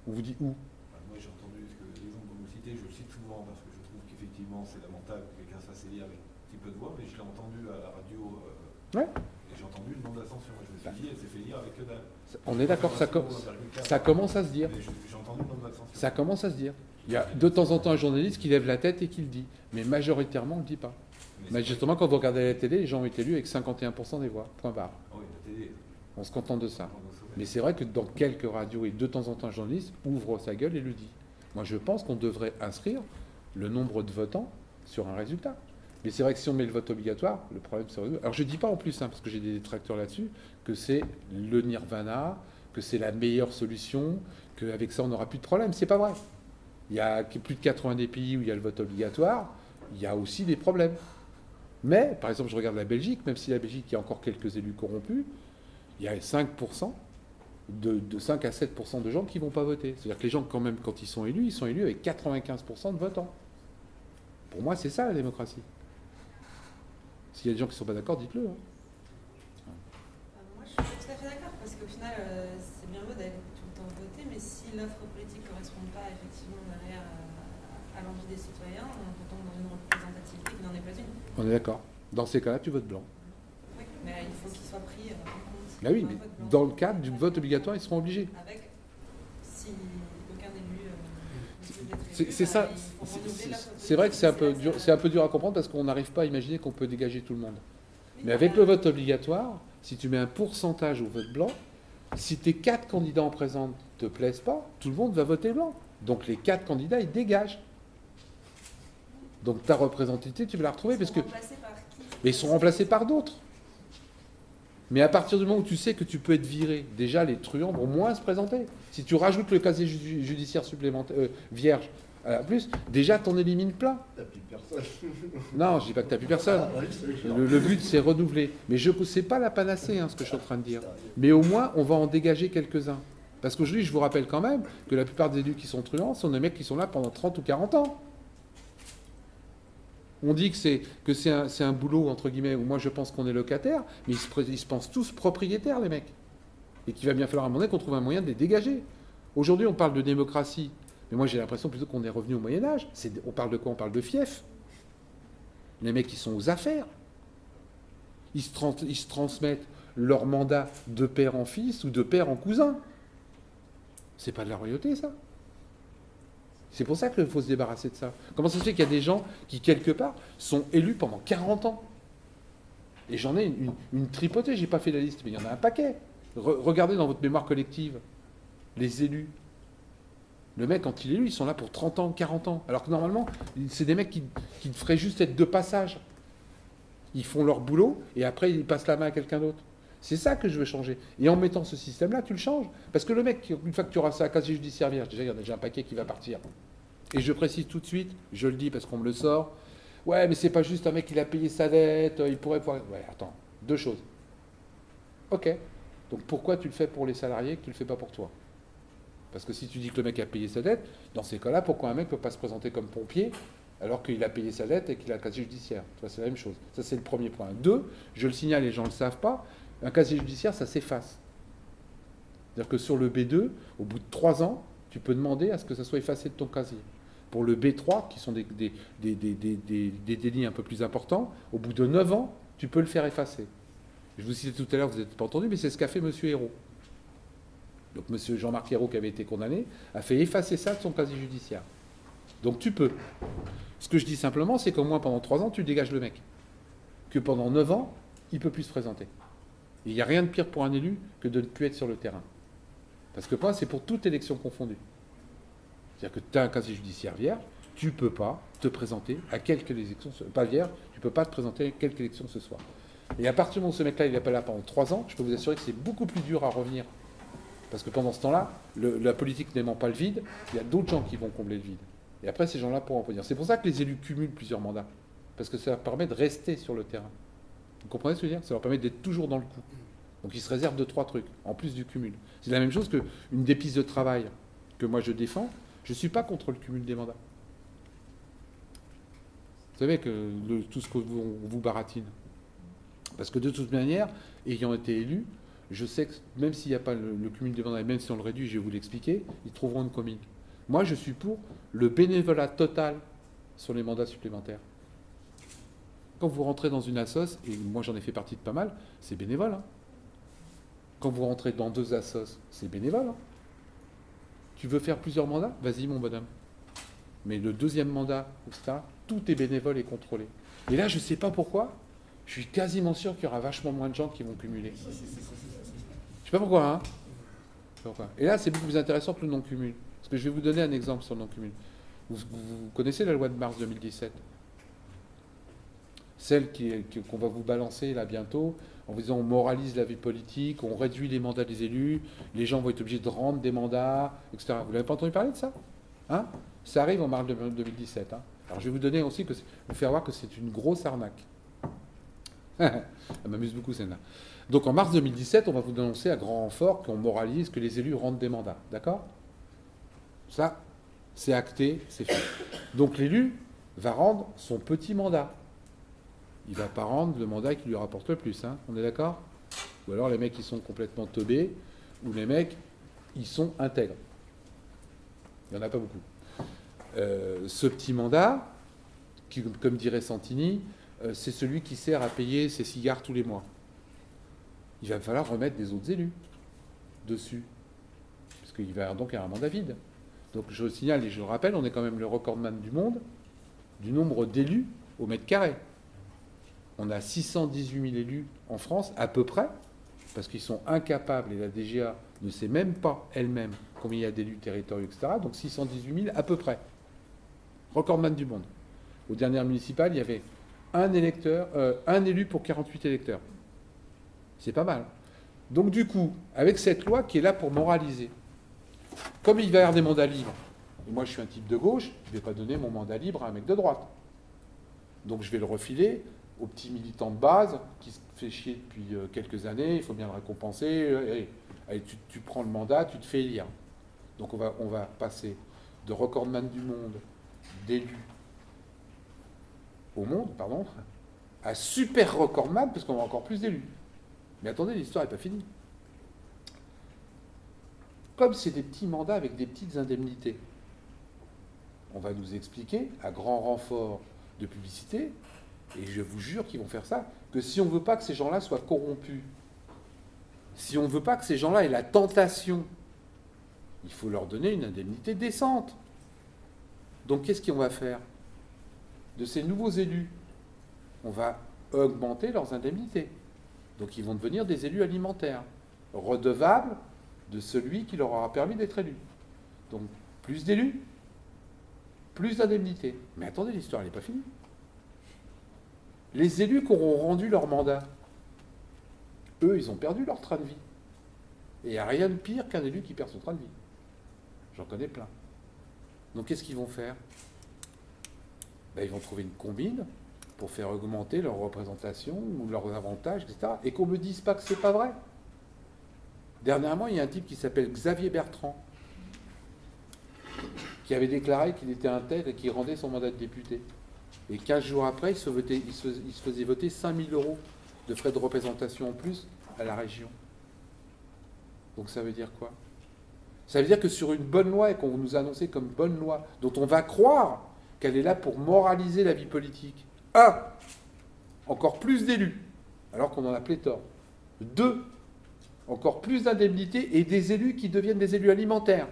On vous dit où?
Moi, j'ai entendu l'exemple que vous citez, je le cite souvent parce que je trouve qu'effectivement, c'est lamentable que quelqu'un se fasse élire avec un petit peu de voix, mais je l'ai entendu à la radio.
Ouais.
Et j'ai entendu le nom de l'abstention. Je me suis dit, elle s'est fait élire avec que dalle.
On est d'accord, ça commence à se dire.
J'ai entendu le nom de l'abstention.
Ça commence à se dire. Il y a de temps en temps un journaliste qui lève la tête et qui le dit. Mais majoritairement, on ne le dit pas. Mais justement, quand vous regardez la télé, les gens ont été élus avec 51% des voix. Point barre.
Oui, la télé.
On se contente de ça. Mais c'est vrai que dans quelques radios, et de temps en temps, un journaliste ouvre sa gueule et le dit. Moi, je pense qu'on devrait inscrire le nombre de votants sur un résultat. Mais c'est vrai que si on met le vote obligatoire, le problème c'est... Alors je ne dis pas en plus, parce que j'ai des détracteurs là-dessus, que c'est le nirvana, que c'est la meilleure solution, qu'avec ça on n'aura plus de problème. C'est pas vrai. Il y a plus de 90 pays où il y a le vote obligatoire, il y a aussi des problèmes. Mais, par exemple, je regarde la Belgique, même si la Belgique, il y a encore quelques élus corrompus, il y a 5%, de 5 à 7% de gens qui ne vont pas voter. C'est-à-dire que les gens, quand même, quand ils sont élus avec 95% de votants. Pour moi, c'est ça la démocratie. S'il y a des gens qui ne sont pas d'accord, dites-le.
Moi, je suis tout à fait d'accord, parce qu'au final, c'est bien beau d'aller tout le temps voter, mais si l'offre politique ne correspond pas effectivement derrière à l'envie des citoyens, on tombe dans une représentativité qui n'en est pas une.
On est d'accord. Dans ces cas-là, tu votes blanc.
Oui, mais il faut qu'il soit pris en compte.
Bah oui, mais dans le cadre du vote obligatoire, ils seront obligés.
Avec, si aucun élu
c'est ça. C'est vrai que c'est un peu dur à comprendre parce qu'on n'arrive pas à imaginer qu'on peut dégager tout le monde. Mais avec le vote obligatoire, si tu mets un pourcentage au vote blanc, si tes 4 candidats en présence ne te plaisent pas, tout le monde va voter blanc. Donc les 4 candidats, ils dégagent. Donc ta représentativité, tu vas la retrouver. Mais ils sont remplacés par d'autres. Mais à partir du moment où tu sais que tu peux être viré, déjà les truands vont moins se présenter. Si tu rajoutes le casier judiciaire supplémentaire vierge à plus, déjà t'en élimines plein.
T'as plus personne.
Non, je dis pas que t'as plus personne. Le but c'est renouveler. Mais c'est pas la panacée, ce que je suis en train de dire. Mais au moins on va en dégager quelques-uns. Parce qu'aujourd'hui, je vous rappelle quand même que la plupart des élus qui sont truands sont des mecs qui sont là pendant 30 ou 40 ans. On dit que c'est un boulot, entre guillemets, où moi je pense qu'on est locataire, mais ils se pensent tous propriétaires, les mecs. Et qu'il va bien falloir à un moment donné qu'on trouve un moyen de les dégager. Aujourd'hui, on parle de démocratie, mais moi j'ai l'impression plutôt qu'on est revenu au Moyen-Âge. On parle de quoi? On parle de fief. Les mecs, ils sont aux affaires. Ils se transmettent leur mandat de père en fils ou de père en cousin. C'est pas de la royauté, ça. C'est pour ça qu'il faut se débarrasser de ça. Comment ça se fait qu'il y a des gens qui, quelque part, sont élus pendant 40 ans? Et j'en ai une tripotée, j'ai pas fait la liste, mais il y en a un paquet. Regardez dans votre mémoire collective, les élus. Le mec, quand il est élu, ils sont là pour 30 ans, 40 ans. Alors que normalement, c'est des mecs qui devraient juste être de passage. Ils font leur boulot, et après, ils passent la main à quelqu'un d'autre. C'est ça que je veux changer. Et en mettant ce système-là, tu le changes. Parce que le mec, une fois que tu auras ça à casier judiciaire vierge, déjà, il y en a déjà un paquet qui va partir. Et je précise tout de suite, je le dis parce qu'on me le sort, ouais, mais c'est pas juste un mec qui a payé sa dette, il pourrait pouvoir... Ouais, attends, deux choses. Ok. Donc pourquoi tu le fais pour les salariés que tu le fais pas pour toi? Parce que si tu dis que le mec a payé sa dette, dans ces cas-là, pourquoi un mec ne peut pas se présenter comme pompier alors qu'il a payé sa dette et qu'il a un casier judiciaire? C'est la même chose. Ça, c'est le premier point. Deux, je le signale, les gens ne le savent pas, un casier judiciaire, ça s'efface. C'est-à-dire que sur le B2, au bout de 3 ans, tu peux demander à ce que ça soit effacé de ton casier. Pour le B3, qui sont des délits un peu plus importants, au bout de 9 ans, tu peux le faire effacer. Je vous citais tout à l'heure, vous n'avez pas entendu, mais c'est ce qu'a fait M. Hérault. Donc M. Jean-Marc Hérault, qui avait été condamné, a fait effacer ça de son casier judiciaire. Donc tu peux. Ce que je dis simplement, c'est qu'au moins pendant 3 ans, tu dégages le mec. Que pendant 9 ans, il ne peut plus se présenter. Il n'y a rien de pire pour un élu que de ne plus être sur le terrain. Parce que moi, c'est pour toute élection confondue. C'est-à-dire que tu as un casier judiciaire vierge, tu ne peux pas te présenter à quelque élection, pas vierge, tu ne peux pas te présenter à quelque élection ce soir. Et à partir du moment où ce mec-là, il n'est pas là pendant 3 ans, je peux vous assurer que c'est beaucoup plus dur à revenir. Parce que pendant ce temps-là, la politique n'aimant pas le vide, il y a d'autres gens qui vont combler le vide. Et après, ces gens-là pourront revenir. C'est pour ça que les élus cumulent plusieurs mandats. Parce que ça leur permet de rester sur le terrain. Vous comprenez ce que je veux dire? Ça leur permet d'être toujours dans le coup. Donc ils se réservent 2-3 trucs, en plus du cumul. C'est la même chose qu'une des pistes de travail que moi je défends. Je ne suis pas contre le cumul des mandats. Vous savez que tout ce qu'on vous baratine. Parce que de toute manière, ayant été élu, je sais que même s'il n'y a pas le cumul des mandats, et même si on le réduit, je vais vous l'expliquer, ils trouveront une commune. Moi, je suis pour le bénévolat total sur les mandats supplémentaires. Quand vous rentrez dans une assoce, et moi j'en ai fait partie de pas mal, c'est bénévole. Hein. Quand vous rentrez dans 2 assos, c'est bénévole. Hein. Tu veux faire plusieurs mandats? Vas-y, mon bonhomme. Mais le 2e mandat, etc., tout est bénévole et contrôlé. Et là, je ne sais pas pourquoi, je suis quasiment sûr qu'il y aura vachement moins de gens qui vont cumuler. Je ne sais pas pourquoi, hein. Et là, c'est beaucoup plus intéressant que le non-cumul. Parce que je vais vous donner un exemple sur le non-cumul. Vous connaissez la loi de mars 2017? Celle qu'on va vous balancer là bientôt, en vous disant on moralise la vie politique, on réduit les mandats des élus, les gens vont être obligés de rendre des mandats, etc. Vous n'avez pas entendu parler de ça? Hein? Ça arrive en mars 2017. Hein. Alors je vais vous donner aussi, vous faire voir que c'est une grosse arnaque. Elle m'amuse beaucoup celle-là. Donc en mars 2017, on va vous dénoncer à grand renfort qu'on moralise, que les élus rendent des mandats. D'accord? Ça, c'est acté, c'est fait. Donc l'élu va rendre son petit mandat. Il ne va pas rendre le mandat qui lui rapporte le plus. Hein. On est d'accord? Ou alors les mecs, ils sont complètement teubés, ou les mecs, ils sont intègres. Il n'y en a pas beaucoup. Ce petit mandat, qui, comme dirait Santini, c'est celui qui sert à payer ses cigares tous les mois. Il va falloir remettre des autres élus dessus. Parce qu'il va donc y avoir un mandat vide. Donc je signale et je le rappelle, on est quand même le recordman du monde du nombre d'élus au mètre carré. On a 618 000 élus en France, à peu près, parce qu'ils sont incapables, et la DGA ne sait même pas elle-même combien il y a d'élus territoriaux, etc. Donc 618 000 à peu près. Recordman du monde. Aux dernières municipales, il y avait un élu pour 48 électeurs. C'est pas mal. Donc du coup, avec cette loi qui est là pour moraliser, comme il va y avoir des mandats libres, et moi je suis un type de gauche, je ne vais pas donner mon mandat libre à un mec de droite. Donc je vais le refiler au petit militant de base qui se fait chier depuis quelques années, il faut bien le récompenser. Allez, tu prends le mandat, tu te fais élire. Donc on va passer de recordman du monde, d'élu au monde, pardon, à super recordman, parce qu'on a encore plus d'élus. Mais attendez, l'histoire n'est pas finie. Comme c'est des petits mandats avec des petites indemnités, on va nous expliquer, à grand renfort de publicité, et je vous jure qu'ils vont faire ça, que si on ne veut pas que ces gens-là soient corrompus, si on ne veut pas que ces gens-là aient la tentation, il faut leur donner une indemnité décente. Donc qu'est-ce qu'on va faire? De ces nouveaux élus, on va augmenter leurs indemnités. Donc ils vont devenir des élus alimentaires, redevables de celui qui leur aura permis d'être élu. Donc plus d'élus, plus d'indemnités. Mais attendez, l'histoire n'est pas finie. Les élus qui auront rendu leur mandat, eux, ils ont perdu leur train de vie. Et il n'y a rien de pire qu'un élu qui perd son train de vie. J'en connais plein. Donc qu'est-ce qu'ils vont faire? Ils vont trouver une combine pour faire augmenter leur représentation ou leurs avantages, etc. Et qu'on ne me dise pas que c'est pas vrai. Dernièrement, il y a un type qui s'appelle Xavier Bertrand, qui avait déclaré qu'il était un tel et qu'il rendait son mandat de député. Et 15 jours après, il se faisait voter 5 000 € de frais de représentation en plus à la région. Donc ça veut dire quoi? Ça veut dire que sur une bonne loi, et qu'on nous a annoncé comme bonne loi, dont on va croire qu'elle est là pour moraliser la vie politique, 1. Encore plus d'élus, alors qu'on en a pléthore. 2. Encore plus d'indemnités et des élus qui deviennent des élus alimentaires.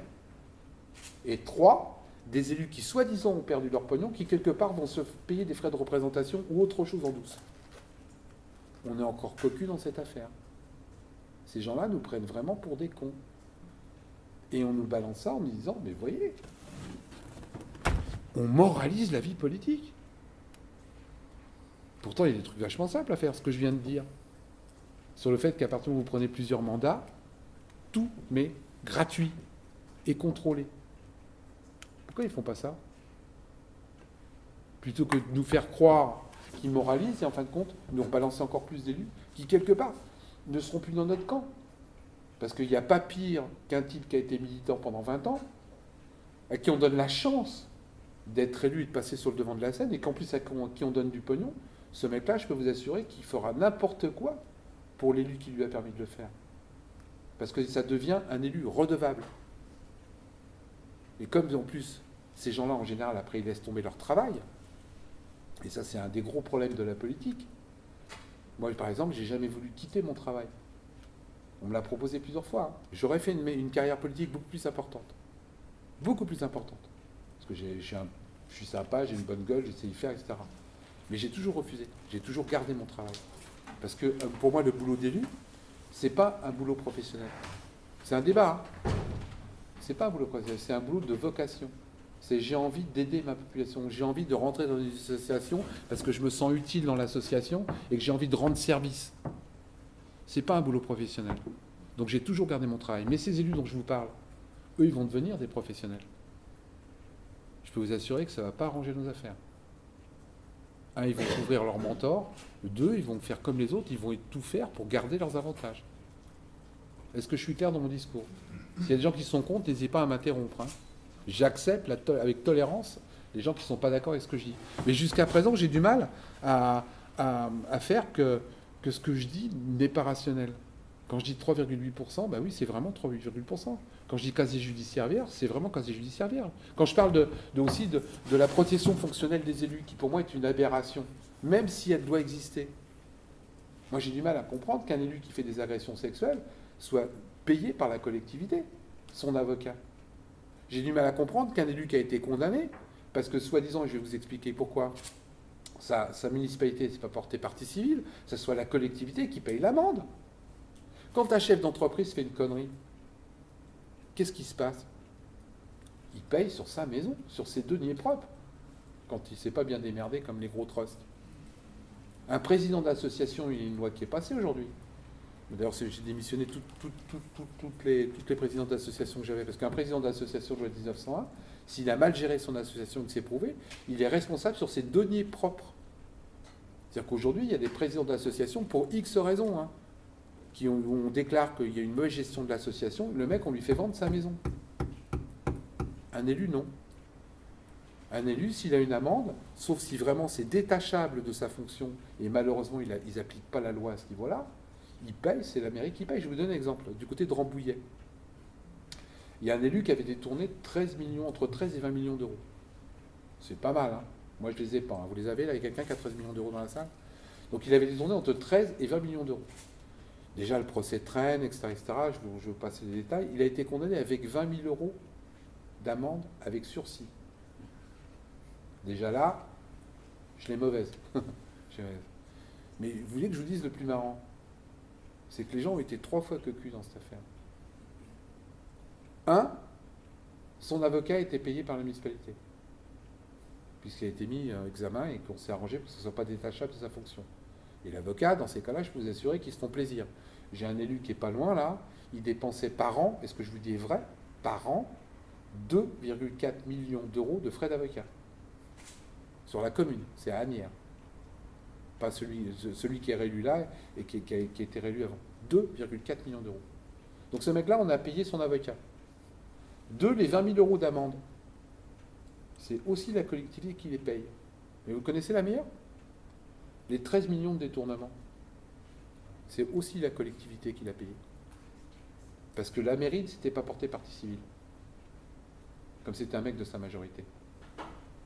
Et 3. Des élus qui, soi-disant, ont perdu leur pognon, qui, quelque part, vont se payer des frais de représentation ou autre chose en douce. On est encore cocu dans cette affaire. Ces gens-là nous prennent vraiment pour des cons. Et on nous balance ça en nous disant, mais voyez, on moralise la vie politique. Pourtant, il y a des trucs vachement simples à faire, ce que je viens de dire. Sur le fait qu'à partir du moment où vous prenez plusieurs mandats, tout mais gratuit et contrôlé. Pourquoi ils ne font pas ça? Plutôt que de nous faire croire qu'ils moralisent et en fin de compte, nous rebalancer encore plus d'élus qui, quelque part, ne seront plus dans notre camp. Parce qu'il n'y a pas pire qu'un type qui a été militant pendant 20 ans, à qui on donne la chance d'être élu et de passer sur le devant de la scène, et qu'en plus à qui on donne du pognon, ce mec-là, je peux vous assurer qu'il fera n'importe quoi pour l'élu qui lui a permis de le faire. Parce que ça devient un élu redevable. Et comme en plus, ces gens-là, en général, après, ils laissent tomber leur travail, et ça, c'est un des gros problèmes de la politique. Moi, par exemple, j'ai jamais voulu quitter mon travail. On me l'a proposé plusieurs fois. J'aurais fait une carrière politique beaucoup plus importante. Beaucoup plus importante. Parce que je suis sympa, j'ai une bonne gueule, j'essaie de faire, etc. Mais j'ai toujours refusé. J'ai toujours gardé mon travail. Parce que pour moi, le boulot d'élu, c'est pas un boulot professionnel. C'est un débat. Hein. C'est pas un boulot professionnel, c'est un boulot de vocation. C'est j'ai envie d'aider ma population, j'ai envie de rentrer dans une association parce que je me sens utile dans l'association et que j'ai envie de rendre service. C'est pas un boulot professionnel. Donc j'ai toujours gardé mon travail. Mais ces élus dont je vous parle, eux, ils vont devenir des professionnels. Je peux vous assurer que ça ne va pas arranger nos affaires. 1, ils vont couvrir leurs mentors. 2, ils vont faire comme les autres, ils vont tout faire pour garder leurs avantages. Est-ce que je suis clair dans mon discours? S'il y a des gens qui sont contre, n'hésitez pas à m'interrompre. Hein. J'accepte avec tolérance les gens qui ne sont pas d'accord avec ce que je dis. Mais jusqu'à présent, j'ai du mal à faire que ce que je dis n'est pas rationnel. Quand je dis 3,8%, bah oui, c'est vraiment 3,8%. Quand je dis casier judiciaire vierge, c'est vraiment casier judiciaire vierge. Quand je parle aussi de la protection fonctionnelle des élus, qui pour moi est une aberration, même si elle doit exister. Moi, j'ai du mal à comprendre qu'un élu qui fait des agressions sexuelles soit payé par la collectivité, son avocat. J'ai du mal à comprendre qu'un élu qui a été condamné, parce que soi-disant, je vais vous expliquer pourquoi, sa municipalité, c'est pas porté partie civile, ça soit la collectivité qui paye l'amende. Quand un chef d'entreprise fait une connerie, qu'est-ce qui se passe? Il paye sur sa maison, sur ses deniers propres, quand il ne s'est pas bien démerdé comme les gros trusts. Un président d'association, il y a une loi qui est passée aujourd'hui. D'ailleurs, j'ai démissionné toutes les présidents d'association que j'avais, parce qu'un président d'association de loi 1901, s'il a mal géré son association, il s'est prouvé, il est responsable sur ses deniers propres. C'est-à-dire qu'aujourd'hui, il y a des présidents d'associations pour X raisons, hein, où on déclare qu'il y a une mauvaise gestion de l'association, le mec, on lui fait vendre sa maison. Un élu, non. Un élu, s'il a une amende, sauf si vraiment c'est détachable de sa fonction, et malheureusement, ils n'appliquent pas la loi à ce niveau-là, il paye, c'est la mairie qui paye. Je vais vous donne un exemple. Du côté de Rambouillet, il y a un élu qui avait détourné 13 millions, entre 13 et 20 millions d'euros. C'est pas mal, hein. Moi, je ne les ai pas. Hein. Vous les avez, là, il y a quelqu'un qui a 13 millions d'euros dans la salle. Donc, il avait détourné entre 13 et 20 millions d'euros. Déjà, le procès traîne, etc., etc. Je vais passer les détails. Il a été condamné avec 20 000 euros d'amende avec sursis. Déjà là, je l'ai mauvaise. Mais vous voulez que je vous dise le plus marrant? C'est que les gens ont été 3 fois que cul dans cette affaire. Un, son avocat a été payé par la municipalité, puisqu'il a été mis en examen et qu'on s'est arrangé pour que ce ne soit pas détachable de sa fonction. Et l'avocat, dans ces cas-là, je peux vous assurer qu'ils se font plaisir. J'ai un élu qui est pas loin là, il dépensait par an, est-ce que je vous dis est vrai, par an, 2,4 millions d'euros de frais d'avocat. Sur la commune, c'est à Asnières. Pas celui qui est réélu là et qui a été réélu avant. 2,4 millions d'euros. Donc ce mec-là, on a payé son avocat. Les 20 000 euros d'amende. C'est aussi la collectivité qui les paye. Mais vous connaissez la meilleure? Les 13 millions de détournements. C'est aussi la collectivité qui l'a payé. Parce que la mairie ne s'était pas portée partie civile. Comme c'était un mec de sa majorité.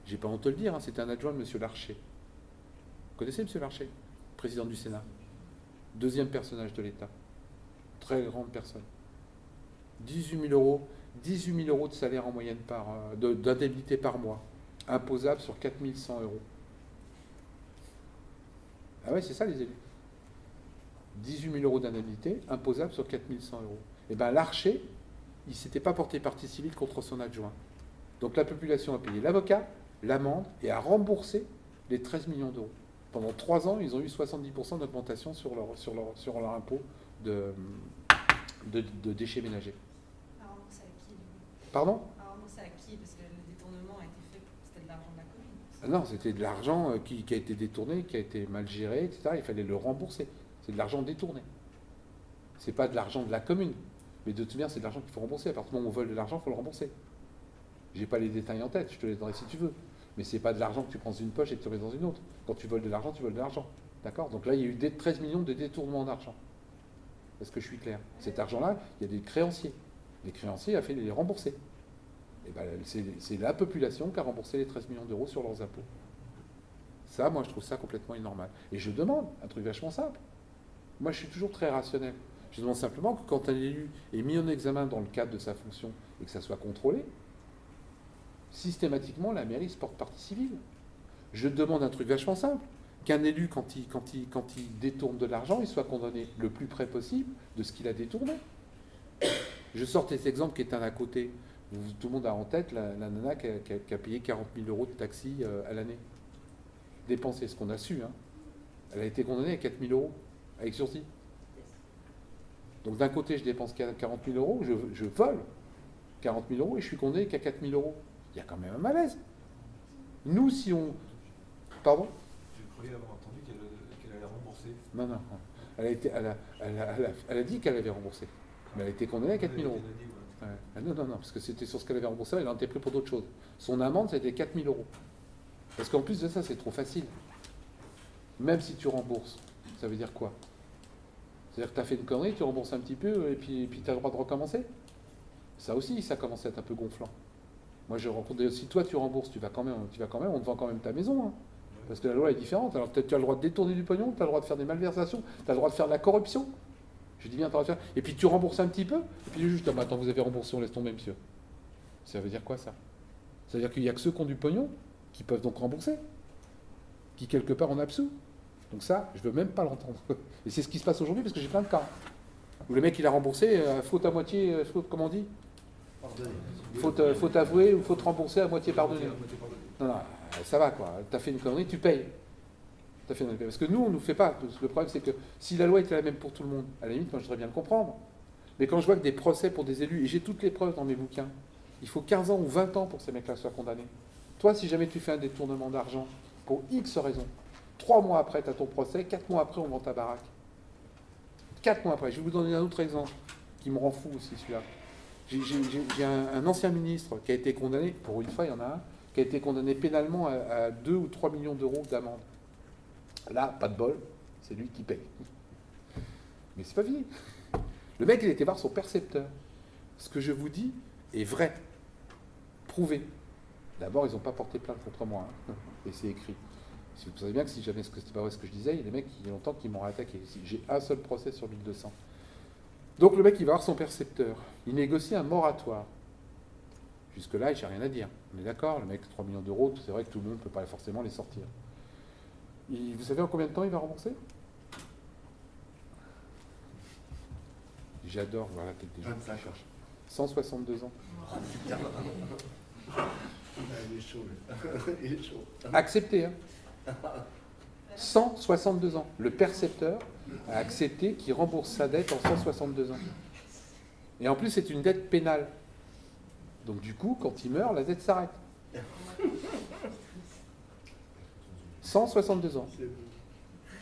J'ai pas honte de le dire, hein, c'était un adjoint de M. Larcher. Vous connaissez M. Larcher, président du Sénat? Deuxième personnage de l'État. Très grande personne. 18 000 euros de salaire en moyenne d'indemnité par mois. Imposable sur 4 100 euros. Ah ouais, c'est ça les élus. 18 000 euros d'indemnité, imposable sur 4 100 euros. Et bien Larcher, il ne s'était pas porté partie civile contre son adjoint. Donc la population a payé l'avocat, l'amende et a remboursé les 13 millions d'euros. Pendant 3 ans, ils ont eu 70% d'augmentation sur leur impôt de déchets ménagers.
À rembourser à qui?
Pardon?
À rembourser à qui? Parce que le détournement a été fait, c'était de l'argent de la commune.
Non, c'était de l'argent qui a été détourné, qui a été mal géré, etc. Il fallait le rembourser. C'est de l'argent détourné. C'est pas de l'argent de la commune. Mais de toute manière, c'est de l'argent qu'il faut rembourser. À partir du moment où on vole de l'argent, il faut le rembourser. J'ai pas les détails en tête, je te les donnerai si tu veux. Mais c'est pas de l'argent que tu prends dans une poche et que tu remets dans une autre. Quand tu voles de l'argent, tu voles de l'argent. D'accord? Donc là, il y a eu 13 millions de détournements d'argent. Est-ce que je suis clair? Cet argent-là, il y a des créanciers. Les créanciers, il a fait les rembourser. Et ben, c'est la population qui a remboursé les 13 millions d'euros sur leurs impôts. Ça, moi, je trouve ça complètement anormal. Et je demande un truc vachement simple. Moi, je suis toujours très rationnel. Je demande simplement que quand un élu est mis en examen dans le cadre de sa fonction et que ça soit contrôlé, systématiquement, la mairie se porte partie civile. Je demande un truc vachement simple. Qu'un élu, quand il détourne de l'argent, il soit condamné le plus près possible de ce qu'il a détourné. Je sors cet exemple qui est un à côté. Tout le monde a en tête la nana qui a payé 40 000 euros de taxi à l'année. Dépensé, ce qu'on a su. Hein. Elle a été condamnée à 4 000 euros, avec sursis. Donc d'un côté, je dépense 40 000 euros, je vole 40 000 euros et je suis condamné qu'à 4 000 euros. Il y a quand même un malaise. Nous, si on... Pardon?
Je croyais avoir entendu qu'elle allait rembourser.
Non, non. Elle a dit qu'elle avait remboursé. Mais elle a été condamnée à 4 000 euros. Ouais. Ah non, parce que c'était sur ce qu'elle avait remboursé, elle a été prise pour d'autres choses. Son amende, c'était 4 000 euros. Parce qu'en plus de ça, c'est trop facile. Même si tu rembourses, ça veut dire quoi? C'est-à-dire que tu as fait une connerie, tu rembourses un petit peu, et puis tu as le droit de recommencer. Ça aussi, ça commence à être un peu gonflant. Moi, je rencontre si toi tu rembourses, tu vas quand même, on te vend quand même ta maison. Hein. Parce que la loi est différente. Alors peut-être tu as le droit de détourner du pognon, tu as le droit de faire des malversations, tu as le droit de faire de la corruption. Je dis bien, tu as le droit de faire. Et puis tu rembourses un petit peu, et puis le juge dit, attends, vous avez remboursé, on laisse tomber, monsieur. Ça veut dire quoi ça? Ça veut dire qu'il n'y a que ceux qui ont du pognon qui peuvent donc rembourser, qui quelque part en absous. Donc ça, je ne veux même pas l'entendre. Et c'est ce qui se passe aujourd'hui, parce que j'ai plein de cas. Où le mec, il a remboursé, faute à moitié, faute, comment on dit? Faute avouée ou faute remboursée à moitié pardonnée. Non, ça va quoi. Tu as fait une connerie, tu payes. Parce que nous, on ne nous fait pas. Le problème, c'est que si la loi était la même pour tout le monde, à la limite, moi, je voudrais bien le comprendre. Mais quand je vois que des procès pour des élus, et j'ai toutes les preuves dans mes bouquins, il faut 15 ans ou 20 ans pour que ces mecs-là soient condamnés. Toi, si jamais tu fais un détournement d'argent, pour X raisons, 3 mois après, tu as ton procès, 4 mois après, on vend ta baraque. 4 mois après. Je vais vous donner un autre exemple qui me rend fou aussi, celui-là. J'ai un ancien ministre qui a été condamné, pour une fois il y en a un, qui a été condamné pénalement à 2 ou 3 millions d'euros d'amende. Là, pas de bol, c'est lui qui paye. Mais c'est pas fini. Le mec, il était voir son percepteur. Ce que je vous dis est vrai. Prouvé. D'abord, ils n'ont pas porté plainte contre moi. Hein. Et c'est écrit. Vous savez bien que si jamais c'était pas vrai ce que je disais, il y a des mecs qui longtemps qui m'ont attaqué. J'ai un seul procès sur 1200. Donc le mec, il va voir son percepteur. Il négocie un moratoire. Jusque-là, j'ai rien à dire. On est d'accord, le mec, 3 millions d'euros, c'est vrai que tout le monde ne peut pas forcément les sortir. Vous savez en combien de temps il va rembourser? J'adore voir la tête des gens qui cherchent. 162 ans.
Oh, putain. Il est chaud. Il est chaud.
Accepté, hein. 162 ans. Le percepteur a accepté qu'il rembourse sa dette en 162 ans. Et en plus, c'est une dette pénale. Donc du coup, quand il meurt, la dette s'arrête. 162 ans.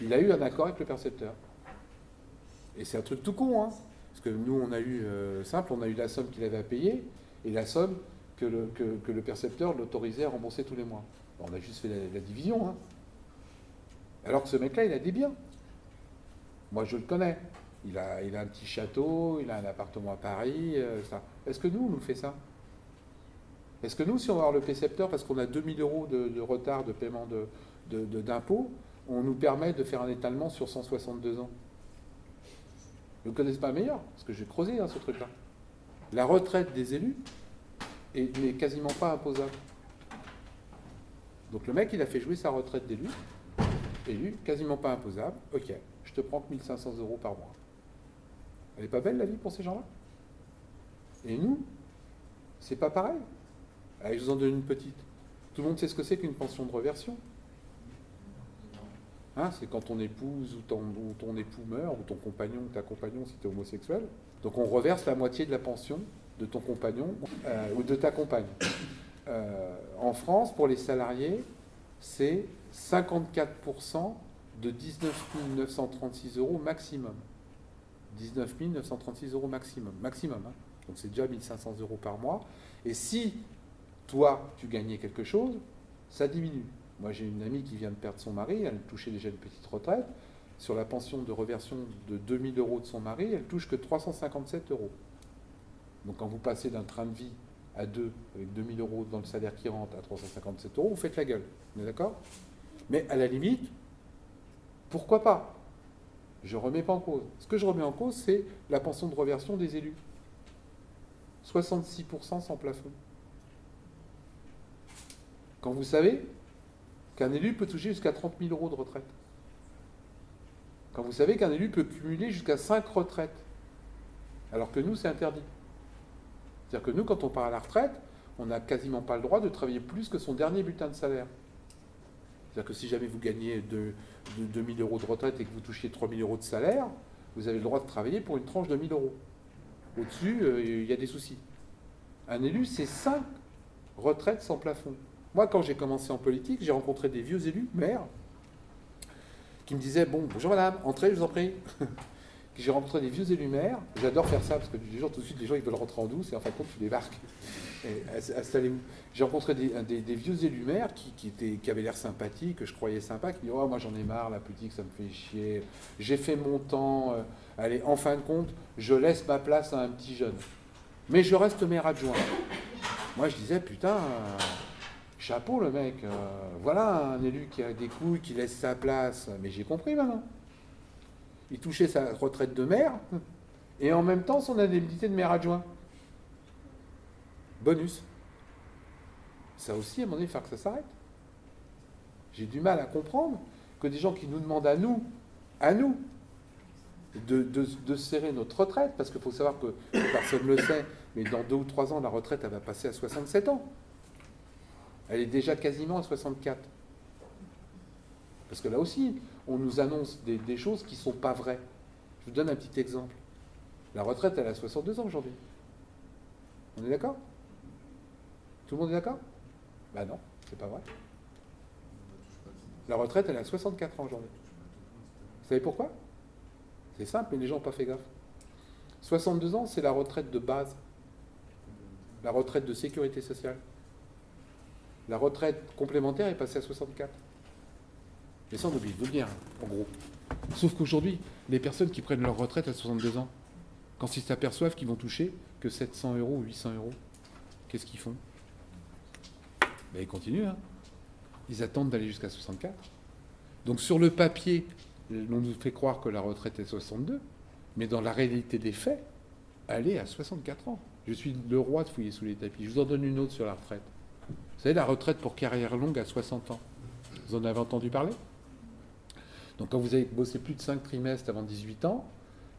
Il a eu un accord avec le percepteur. Et c'est un truc tout con, hein. Parce que nous, on a eu, simple, on a eu la somme qu'il avait à payer et la somme que le percepteur l'autorisait à rembourser tous les mois. Bon, on a juste fait la division, hein. Alors que ce mec-là, il a des biens. Moi, je le connais. Il a un petit château, il a un appartement à Paris. Ça. Est-ce que nous, on nous fait ça? Est-ce que nous, si on va voir le percepteur, parce qu'on a 2000 € de retard de paiement d'impôts, on nous permet de faire un étalement sur 162 ans? Vous ne connaissez pas meilleur, parce que j'ai creusé ce truc-là. La retraite des élus n'est quasiment pas imposable. Donc le mec, il a fait jouer sa retraite d'élu, quasiment pas imposable. Ok, je te prends que 1500 € par mois. Elle n'est pas belle la vie pour ces gens-là? Et nous, c'est pas pareil. Allez, je vous en donne une petite. Tout le monde sait ce que c'est qu'une pension de réversion. Hein, c'est quand ton épouse ou ton époux meurt, ou ton compagnon ou ta compagne si tu es homosexuel. Donc on reverse la moitié de la pension de ton compagnon ou de ta compagne. En France, pour les salariés, c'est 54% de 19 936 € maximum. 19 936 € maximum. Maximum, hein. Donc c'est déjà 1500 € par mois. Et si toi, tu gagnais quelque chose, ça diminue. Moi, j'ai une amie qui vient de perdre son mari, elle touchait déjà une petite retraite. Sur la pension de reversion de 2000 € de son mari, elle touche que 357 €. Donc quand vous passez d'un train de vie à 2, avec 2000 € dans le salaire qui rentre à 357 €, vous faites la gueule. On est d'accord? Mais à la limite, pourquoi pas? Je ne remets pas en cause. Ce que je remets en cause, c'est la pension de reversion des élus. 66% sans plafond. Quand vous savez qu'un élu peut toucher jusqu'à 30 000 € de retraite. Quand vous savez qu'un élu peut cumuler jusqu'à 5 retraites. Alors que nous, c'est interdit. C'est-à-dire que nous, quand on part à la retraite, on n'a quasiment pas le droit de travailler plus que son dernier bulletin de salaire. C'est-à-dire que si jamais vous gagnez 2000 € de retraite et que vous touchiez 3000 € de salaire, vous avez le droit de travailler pour une tranche de 1000 €. Au-dessus, il y a des soucis. Un élu, c'est 5 retraites sans plafond. Moi, quand j'ai commencé en politique, j'ai rencontré des vieux élus, maires, qui me disaient « Bon, bonjour madame, entrez, je vous en prie. » J'ai rencontré des vieux élus maires. J'adore faire ça, parce que du jour, tout de suite, les gens ils veulent rentrer en douce, et en fin de compte, tu débarques. Installez-vous. J'ai rencontré des vieux élus maires qui avaient l'air sympathiques, que je croyais sympas, qui disaient « Oh, moi j'en ai marre, la politique, ça me fait chier. J'ai fait mon temps. Allez, en fin de compte, je laisse ma place à un petit jeune. Mais je reste maire adjoint. » Moi, je disais « Putain... chapeau le mec, voilà un élu qui a des couilles, qui laisse sa place. » Mais j'ai compris maintenant. Il touchait sa retraite de maire et en même temps son indemnité de maire adjoint. Bonus. Ça aussi, à un moment donné, il faut que ça s'arrête. J'ai du mal à comprendre que des gens qui nous demandent à nous, de serrer notre retraite, parce qu'il faut savoir que personne ne le sait, mais dans 2 ou 3 ans, la retraite, elle va passer à 67 ans. Elle est déjà quasiment à 64. Parce que là aussi, on nous annonce des choses qui ne sont pas vraies. Je vous donne un petit exemple. La retraite, elle a 62 ans aujourd'hui. On est d'accord? Tout le monde est d'accord? Ben non, c'est pas vrai. La retraite, elle a 64 ans aujourd'hui. Vous savez pourquoi? C'est simple, mais les gens n'ont pas fait gaffe. 62 ans, c'est la retraite de base. La retraite de sécurité sociale. La retraite complémentaire est passée à 64. Mais ça, on oublie de vous le dire, en gros. Sauf qu'aujourd'hui, les personnes qui prennent leur retraite à 62 ans, quand ils s'aperçoivent qu'ils vont toucher que 700 euros ou 800 euros, qu'est-ce qu'ils font? Ben, ils continuent. Hein. Ils attendent d'aller jusqu'à 64. Donc sur le papier, on nous fait croire que la retraite est 62, mais dans la réalité des faits, elle est à 64 ans. Je suis le roi de fouiller sous les tapis. Je vous en donne une autre sur la retraite. Vous savez, la retraite pour carrière longue à 60 ans. Vous en avez entendu parler? Donc quand vous avez bossé plus de 5 trimestres avant 18 ans,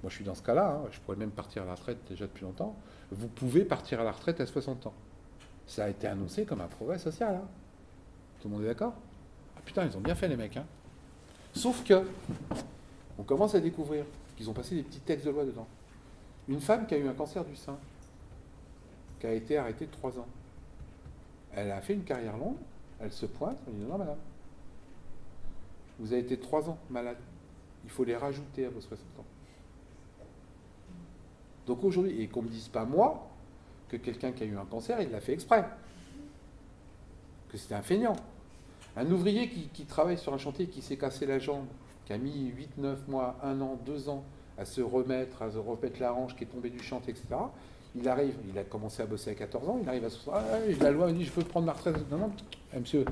moi je suis dans ce cas-là, hein, je pourrais même partir à la retraite déjà depuis longtemps, vous pouvez partir à la retraite à 60 ans. Ça a été annoncé comme un progrès social. Hein. Tout le monde est d'accord? Ah putain, ils ont bien fait les mecs. Hein. Sauf que, on commence à découvrir qu'ils ont passé des petits textes de loi dedans. Une femme qui a eu un cancer du sein, qui a été arrêtée de 3 ans, elle a fait une carrière longue, elle se pointe, on lui dit non madame, vous avez été 3 ans malade, il faut les rajouter à vos 60 ans. Donc aujourd'hui, et qu'on ne me dise pas moi, que quelqu'un qui a eu un cancer, il l'a fait exprès. Que c'était un feignant. Un ouvrier qui travaille sur un chantier, qui s'est cassé la jambe, qui a mis 8, 9 mois, 1 an, 2 ans à se remettre la hanche, qui est tombé du chantier, etc. Il arrive, il a commencé à bosser à 14 ans, il arrive à 60 ans, la loi me dit, je peux prendre ma retraite. Non, non, monsieur,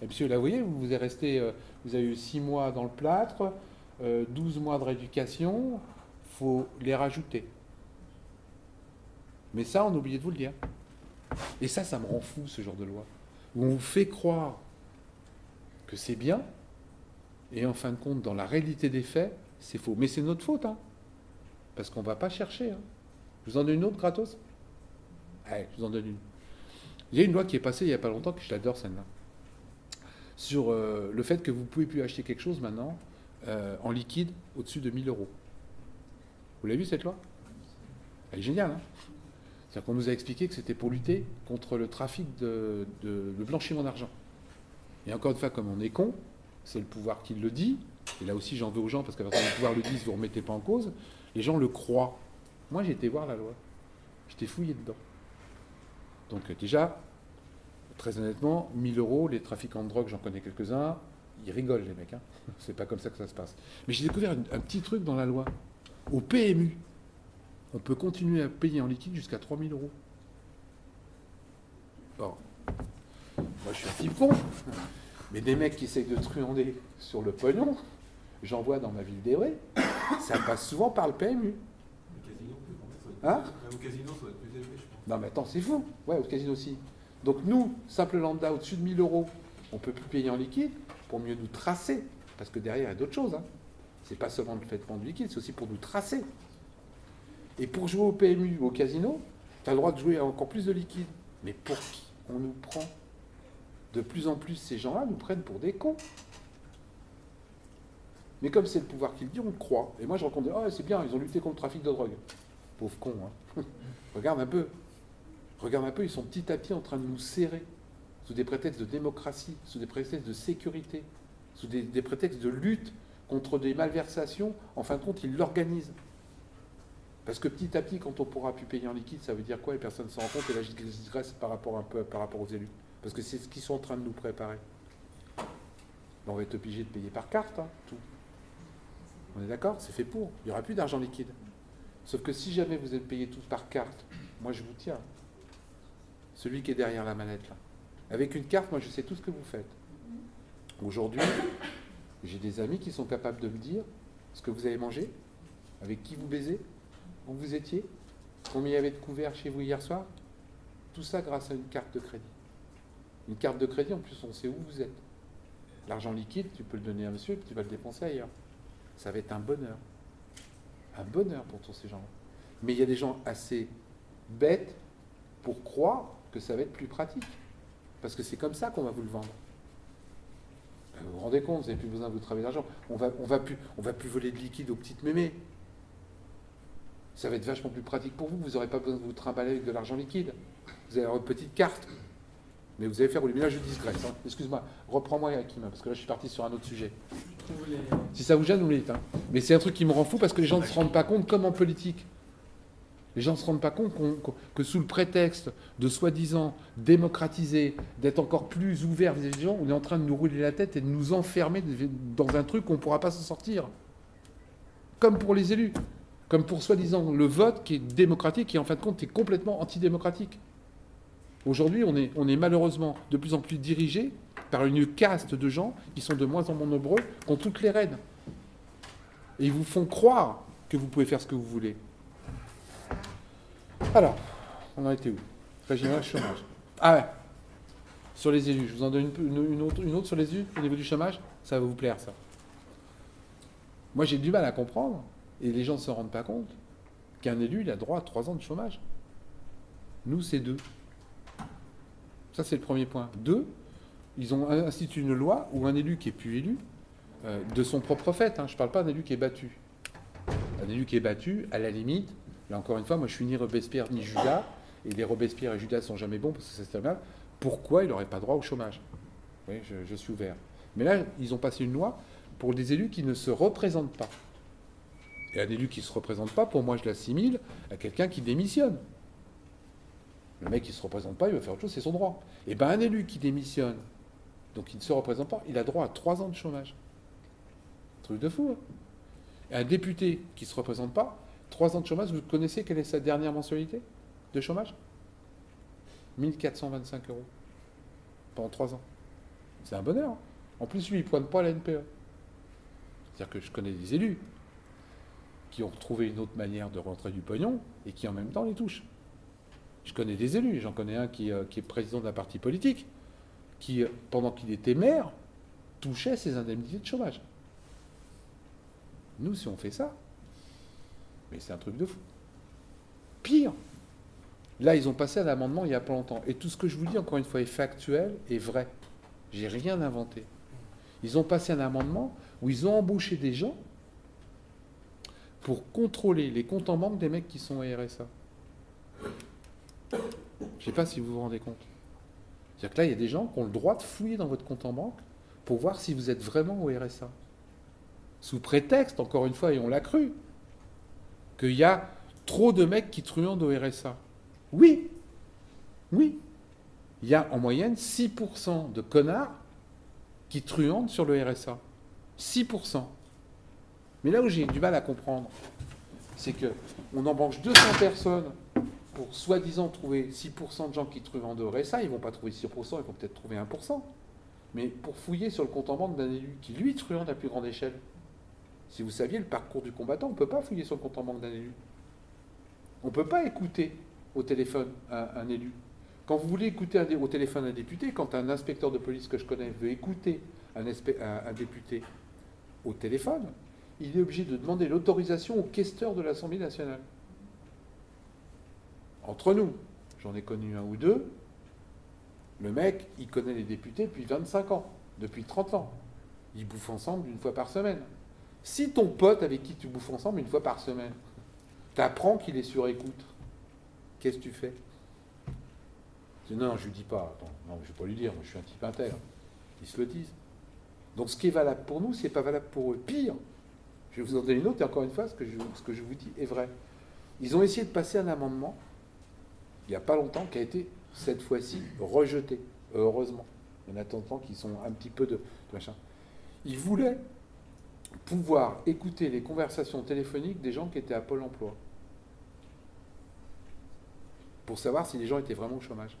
monsieur, là, vous voyez, vous êtes resté, vous avez eu 6 mois dans le plâtre, 12 mois de rééducation, il faut les rajouter. Mais ça, on a oublié de vous le dire. Et ça me rend fou, ce genre de loi. Où on vous fait croire que c'est bien, et en fin de compte, dans la réalité des faits, c'est faux. Mais c'est notre faute, hein. Parce qu'on ne va pas chercher. Hein. Je vous en donne une autre gratos? Allez, je vous en donne une. Il y a une loi qui est passée il n'y a pas longtemps, que je l'adore celle-là, sur le fait que vous ne pouvez plus acheter quelque chose maintenant en liquide au-dessus de 1 000 euros. Vous l'avez vu cette loi? Elle est géniale, hein. C'est-à-dire qu'on nous a expliqué que c'était pour lutter contre le trafic de blanchiment d'argent. Et encore une fois, comme on est con, c'est le pouvoir qui le dit, et là aussi j'en veux aux gens, parce qu'à partir du pouvoir le dit, vous ne remettez pas en cause, les gens le croient. Moi j'ai été voir la loi, j'étais fouillé dedans. Donc déjà, très honnêtement, 1 000 euros, les trafiquants de drogue, j'en connais quelques-uns, ils rigolent les mecs, hein. C'est pas comme ça que ça se passe. Mais j'ai découvert un petit truc dans la loi. Au PMU, on peut continuer à payer en liquide jusqu'à 3 000 euros. Bon, moi je suis un type con, mais des mecs qui essayent de truander sur le pognon, j'en vois dans ma ville d'Évreux, ça passe souvent par le PMU.
Le casino,
Hein?
au casino, ça va être plus élevé, je pense.
Non mais attends, c'est fou. Ouais, au casino aussi. Donc nous, simple lambda, au-dessus de 1 000 euros, on ne peut plus payer en liquide pour mieux nous tracer. Parce que derrière, il y a d'autres choses. Hein. C'est pas seulement le fait de prendre du liquide, c'est aussi pour nous tracer. Et pour jouer au PMU ou au casino, tu as le droit de jouer à encore plus de liquide. Mais pour qui on nous prend? De plus en plus, ces gens-là nous prennent pour des cons. Mais comme c'est le pouvoir qui le dit, on le croit. Et moi, je raconte, oh, c'est bien, ils ont lutté contre le trafic de drogue. Pauvre con, hein. Regarde un peu. Regarde un peu, ils sont petit à petit en train de nous serrer. Sous des prétextes de démocratie, sous des prétextes de sécurité, sous des prétextes de lutte contre des malversations. En fin de compte, ils l'organisent. Parce que petit à petit, quand on pourra plus payer en liquide, ça veut dire quoi? Et personne ne s'en rend compte, et là, je digresse par rapport aux élus. Parce que c'est ce qu'ils sont en train de nous préparer. On va être obligé de payer par carte, hein, tout. On est d'accord? C'est fait pour. Il n'y aura plus d'argent liquide. Sauf que si jamais vous êtes payés tous par carte, moi je vous tiens. Celui qui est derrière la manette, là. Avec une carte, moi je sais tout ce que vous faites. Aujourd'hui, j'ai des amis qui sont capables de me dire ce que vous avez mangé, avec qui vous baisez, où vous étiez, combien il y avait de couverts chez vous hier soir. Tout ça grâce à une carte de crédit. Une carte de crédit, en plus, on sait où vous êtes. L'argent liquide, tu peux le donner à monsieur et puis tu vas le dépenser ailleurs. Ça va être un bonheur. Un bonheur pour tous ces gens-là. Mais il y a des gens assez bêtes pour croire que ça va être plus pratique. Parce que c'est comme ça qu'on va vous le vendre. Vous vous rendez compte, vous n'avez plus besoin de vous travailler d'argent. On va plus voler de liquide aux petites mémés. Ça va être vachement plus pratique pour vous. Vous n'aurez pas besoin de vous trimballer avec de l'argent liquide. Vous allez avoir une petite carte. Mais vous allez faire rouler. Mais là, je digresse. Hein. Excuse-moi, reprends-moi, Hakim, parce que là, je suis parti sur un autre sujet. Si ça vous gêne, vous me dites. Hein. Mais c'est un truc qui me rend fou parce que les gens ne se rendent pas compte, comme en politique. Les gens ne se rendent pas compte que sous le prétexte de soi-disant démocratiser, d'être encore plus ouvert vis-à-vis des gens, on est en train de nous rouler la tête et de nous enfermer dans un truc qu'on ne pourra pas s'en sortir. Comme pour les élus. Comme pour soi-disant le vote qui est démocratique, qui en fin de compte est complètement antidémocratique. Aujourd'hui, on est malheureusement de plus en plus dirigé par une caste de gens qui sont de moins en moins nombreux, qui ont toutes les rênes. Et ils vous font croire que vous pouvez faire ce que vous voulez. Alors, on en était où? Régime chômage. Ah ouais. Sur les élus, je vous en donne une autre sur les élus au niveau du chômage. Ça va vous plaire, ça. Moi, j'ai du mal à comprendre, et les gens ne se rendent pas compte, qu'un élu, il a droit à 3 ans de chômage. Nous, c'est 2. Ça, c'est le premier point. 2, ils ont institué une loi où un élu qui est plus élu, de son propre fait, hein, je ne parle pas d'un élu qui est battu. Un élu qui est battu, à la limite, là encore une fois, moi je suis ni Robespierre ni Judas, et les Robespierre et Judas ne sont jamais bons parce que c'est terminal. Pourquoi il n'aurait pas droit au chômage? Oui, je suis ouvert. Mais là, ils ont passé une loi pour des élus qui ne se représentent pas. Et un élu qui ne se représente pas, pour moi, je l'assimile à quelqu'un qui démissionne. Le mec qui ne se représente pas, il va faire autre chose, c'est son droit. Et bien un élu qui démissionne, donc qui ne se représente pas, il a droit à 3 ans de chômage. Truc de fou, hein. Et un député qui ne se représente pas, 3 ans de chômage, vous connaissez quelle est sa dernière mensualité de chômage? 1 425 € pendant 3 ans. C'est un bonheur. Hein. En plus, lui, il ne pointe pas à la NPE. C'est-à-dire que je connais des élus qui ont retrouvé une autre manière de rentrer du pognon et qui en même temps les touchent. Je connais des élus, j'en connais un qui est président d'un parti politique, qui, pendant qu'il était maire, touchait ses indemnités de chômage. Nous, si on fait ça, mais c'est un truc de fou. Pire, là, ils ont passé un amendement il n'y a pas longtemps. Et tout ce que je vous dis, encore une fois, est factuel et vrai. J'ai rien inventé. Ils ont passé un amendement où ils ont embauché des gens pour contrôler les comptes en banque des mecs qui sont au RSA. Je ne sais pas si vous vous rendez compte. C'est-à-dire que là, il y a des gens qui ont le droit de fouiller dans votre compte en banque pour voir si vous êtes vraiment au RSA. Sous prétexte, encore une fois, et on l'a cru, qu'il y a trop de mecs qui truandent au RSA. Oui, oui. Il y a en moyenne 6% de connards qui truandent sur le RSA. 6%. Mais là où j'ai du mal à comprendre, c'est qu'on embauche 200 personnes pour soi-disant trouver 6% de gens qui truandent au RSA. Ils ne vont pas trouver 6%, ils vont peut-être trouver 1%. Mais pour fouiller sur le compte en banque d'un élu qui, lui, truande à plus grande échelle. Si vous saviez le parcours du combattant, on ne peut pas fouiller sur le compte en banque d'un élu. On ne peut pas écouter au téléphone un élu. Quand vous voulez écouter au téléphone un député, quand un inspecteur de police que je connais veut écouter un député au téléphone, il est obligé de demander l'autorisation au questeur de l'Assemblée nationale. Entre nous, j'en ai connu un ou deux, le mec, il connaît les députés depuis 25 ans, depuis 30 ans. Ils bouffent ensemble une fois par semaine. Si ton pote avec qui tu bouffes ensemble une fois par semaine, t'apprends qu'il est sur écoute, qu'est-ce que tu fais? Non, je lui dis pas. Attends, non, je ne vais pas lui dire, moi je suis un type intègre. Ils se le disent. Donc ce qui est valable pour nous, ce n'est pas valable pour eux. Pire, je vais vous en donner une autre, et encore une fois, ce que je vous dis est vrai. Ils ont essayé de passer un amendement, il n'y a pas longtemps, qui a été, cette fois-ci, rejeté. Heureusement. Il y en a tant qui sont un petit peu de machin. Ils voulaient pouvoir écouter les conversations téléphoniques des gens qui étaient à Pôle emploi. Pour savoir si les gens étaient vraiment au chômage.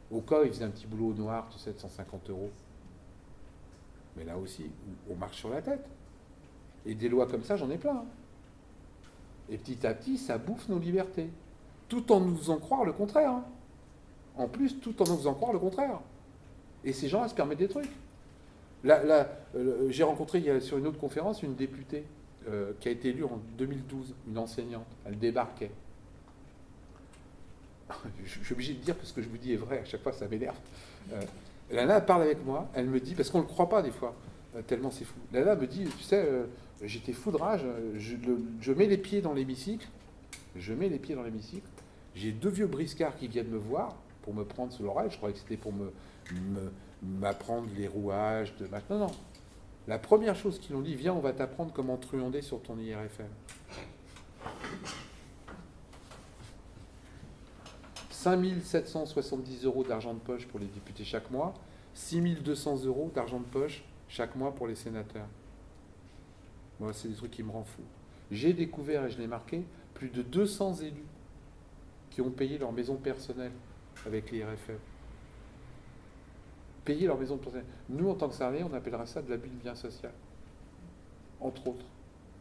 Au cas où ils faisaient un petit boulot au noir, tu sais, de 150 €. Mais là aussi, on marche sur la tête. Et des lois comme ça, j'en ai plein. Hein. Et petit à petit, ça bouffe nos libertés. Tout en nous faisant croire le contraire. Hein. En plus, tout en nous faisant croire le contraire. Et ces gens-là se permettent des trucs. Là, j'ai rencontré sur une autre conférence une députée qui a été élue en 2012, une enseignante. Elle débarquait. Je suis obligé de dire que ce que je vous dis est vrai, à chaque fois ça m'énerve. Lana parle avec moi, elle me dit, parce qu'on ne le croit pas des fois, tellement c'est fou. Lana me dit, tu sais, j'étais fou de rage, je mets les pieds dans l'hémicycle, j'ai 2 vieux briscards qui viennent me voir pour me prendre sous l'oreille. Je croyais que c'était pour m'apprendre les rouages de maintenant. Non. La première chose qu'ils ont dit, viens, on va t'apprendre comment truander sur ton IRFM. 5 770 € d'argent de poche pour les députés chaque mois, 6 200 € d'argent de poche chaque mois pour les sénateurs. Moi, c'est des trucs qui me rendent fou. J'ai découvert, et je l'ai marqué, plus de 200 élus qui ont payé leur maison personnelle avec l'IRFM. Payer leur maison personnelle. Nous, en tant que salariés, on appellera ça de l'abus de bien social. Entre autres.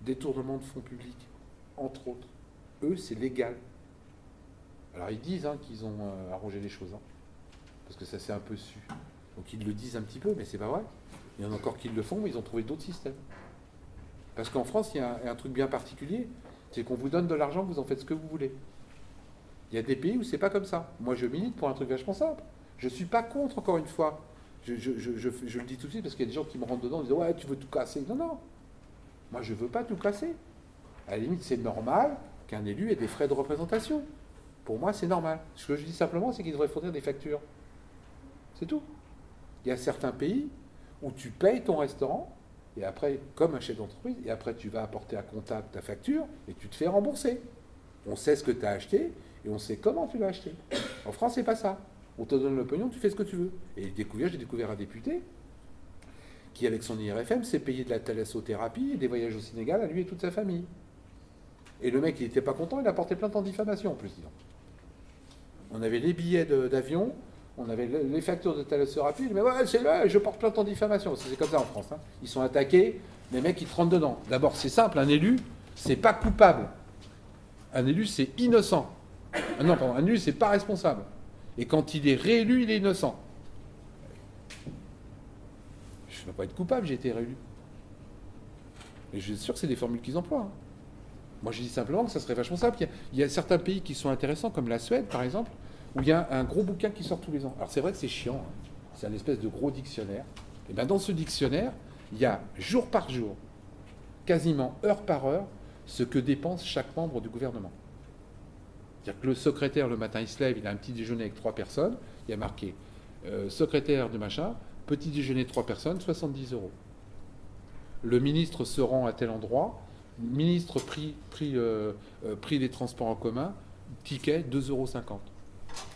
Détournement de fonds publics. Entre autres. Eux, c'est légal. Alors, ils disent qu'ils ont arrangé les choses. Parce que ça s'est un peu su. Donc, ils le disent un petit peu, mais c'est pas vrai. Il y en a encore qui le font, mais ils ont trouvé d'autres systèmes. Parce qu'en France, il y a un truc bien particulier, c'est qu'on vous donne de l'argent, vous en faites ce que vous voulez. Il y a des pays où c'est pas comme ça. Moi, je milite pour un truc vachement simple. Je suis pas contre, encore une fois. Je le dis tout de suite parce qu'il y a des gens qui me rentrent dedans en disant « Ouais, tu veux tout casser ». Non, non. Moi, je veux pas tout casser. À la limite, c'est normal qu'un élu ait des frais de représentation. Pour moi, c'est normal. Ce que je dis simplement, c'est qu'il devrait fournir des factures. C'est tout. Il y a certains pays où tu payes ton restaurant, et après, comme un chef d'entreprise, et après tu vas apporter à comptable ta facture, et tu te fais rembourser. On sait ce que tu as acheté, et on sait comment tu l'as acheté. En France, c'est pas ça. On te donne le pognon, tu fais ce que tu veux. Et j'ai découvert un député qui, avec son IRFM, s'est payé de la thalassothérapie et des voyages au Sénégal à lui et toute sa famille. Et le mec, il n'était pas content, il a porté plainte en diffamation, en plus. Disons. On avait les billets d'avion, on avait les factures de thalassothérapie, il dit, mais ouais, c'est là, je porte plainte en diffamation. Parce que c'est comme ça en France. Ils sont attaqués, les mecs, ils te rentrent dedans. D'abord, c'est simple, un élu, c'est pas coupable. Un élu, c'est innocent. Non, pardon, un élu, c'est pas responsable. Et quand il est réélu, il est innocent. Je ne vais pas être coupable, j'ai été réélu. Et je suis sûr que c'est des formules qu'ils emploient. Moi, je dis simplement que ça serait vachement simple. Il y a certains pays qui sont intéressants, comme la Suède, par exemple, où il y a un gros bouquin qui sort tous les ans. Alors, c'est vrai que c'est chiant. C'est un espèce de gros dictionnaire. Et bien, dans ce dictionnaire, il y a jour par jour, quasiment heure par heure, ce que dépense chaque membre du gouvernement. C'est-à-dire que le secrétaire, le matin, il se lève, il a un petit déjeuner avec 3 personnes, il y a marqué secrétaire de machin, petit déjeuner de 3 personnes, 70 €. Le ministre se rend à tel endroit, ministre pris des transports en commun, ticket 2,50 €.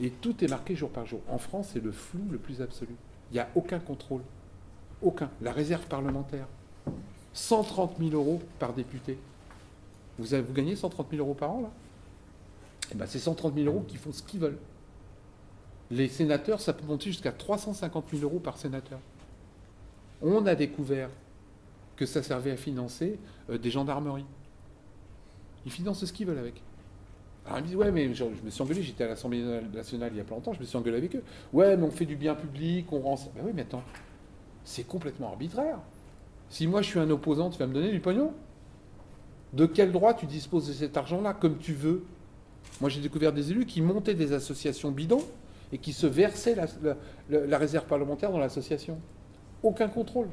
Et tout est marqué jour par jour. En France, c'est le flou le plus absolu. Il n'y a aucun contrôle. Aucun. La réserve parlementaire. 130 000 € par député. Vous gagnez 130 000 € par an, là ? Eh ben, c'est 130 000 € qui font ce qu'ils veulent. Les sénateurs, ça peut monter jusqu'à 350 000 € par sénateur. On a découvert que ça servait à financer des gendarmeries. Ils financent ce qu'ils veulent avec. Alors ils me disent, ouais, mais je me suis engueulé, j'étais à l'Assemblée nationale il y a pas longtemps, je me suis engueulé avec eux. Ouais, mais on fait du bien public, on rend ça. Ben oui, mais attends, c'est complètement arbitraire. Si moi je suis un opposant, tu vas me donner du pognon ? De quel droit tu disposes de cet argent-là, comme tu veux ? Moi, j'ai découvert des élus qui montaient des associations bidons et qui se versaient la réserve parlementaire dans l'association. Aucun contrôle.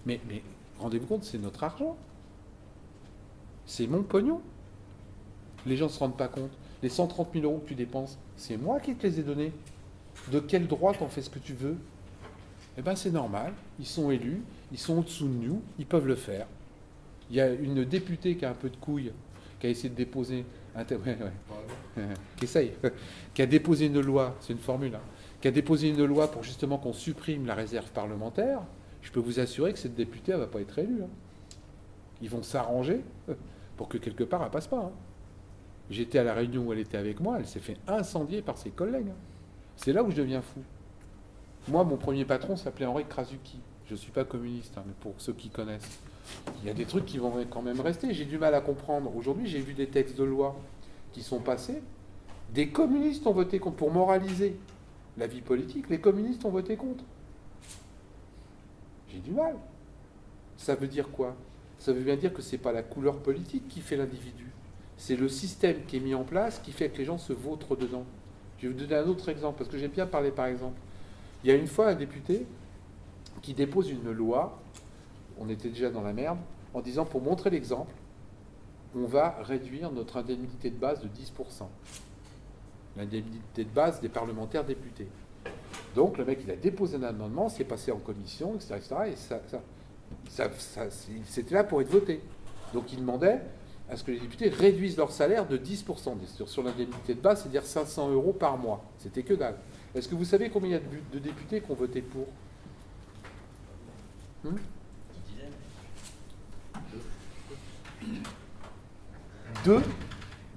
Mais rendez-vous compte, c'est notre argent. C'est mon pognon. Les gens ne se rendent pas compte. Les 130 000 € que tu dépenses, c'est moi qui te les ai donnés. De quel droit t'en fais ce que tu veux ? Eh bien, c'est normal. Ils sont élus, ils sont au-dessous de nous, ils peuvent le faire. Il y a une députée qui a un peu de couilles, qui a essayé de déposer... qui a déposé une loi, c'est une formule, qui a déposé une loi pour justement qu'on supprime la réserve parlementaire. Je peux vous assurer que cette députée, elle ne va pas être élue. Ils vont s'arranger pour que quelque part, elle ne passe pas. J'étais à la réunion où elle était avec moi, elle s'est fait incendier par ses collègues. C'est là où je deviens fou. Moi, mon premier patron s'appelait Henri Krasuki. Je ne suis pas communiste, mais pour ceux qui connaissent. Il y a des trucs qui vont quand même rester. J'ai du mal à comprendre. Aujourd'hui, j'ai vu des textes de loi qui sont passés. Des communistes ont voté contre. Pour moraliser la vie politique, les communistes ont voté contre. J'ai du mal. Ça veut dire quoi ? Ça veut bien dire que ce n'est pas la couleur politique qui fait l'individu. C'est le système qui est mis en place qui fait que les gens se vautrent dedans. Je vais vous donner un autre exemple, parce que j'aime bien parler par exemple. Il y a une fois un député qui dépose une loi, on était déjà dans la merde, en disant, pour montrer l'exemple, on va réduire notre indemnité de base de 10%. l'indemnité de base des parlementaires députés. Donc le mec, il a déposé un amendement, c'est passé en commission, etc. et c'était là pour être voté. Donc il demandait à ce que les députés réduisent leur salaire de 10% sur l'indemnité de base, c'est-à-dire 500 € par mois. C'était que dalle. Est-ce que vous savez combien il y a de députés qui ont voté pour? Deux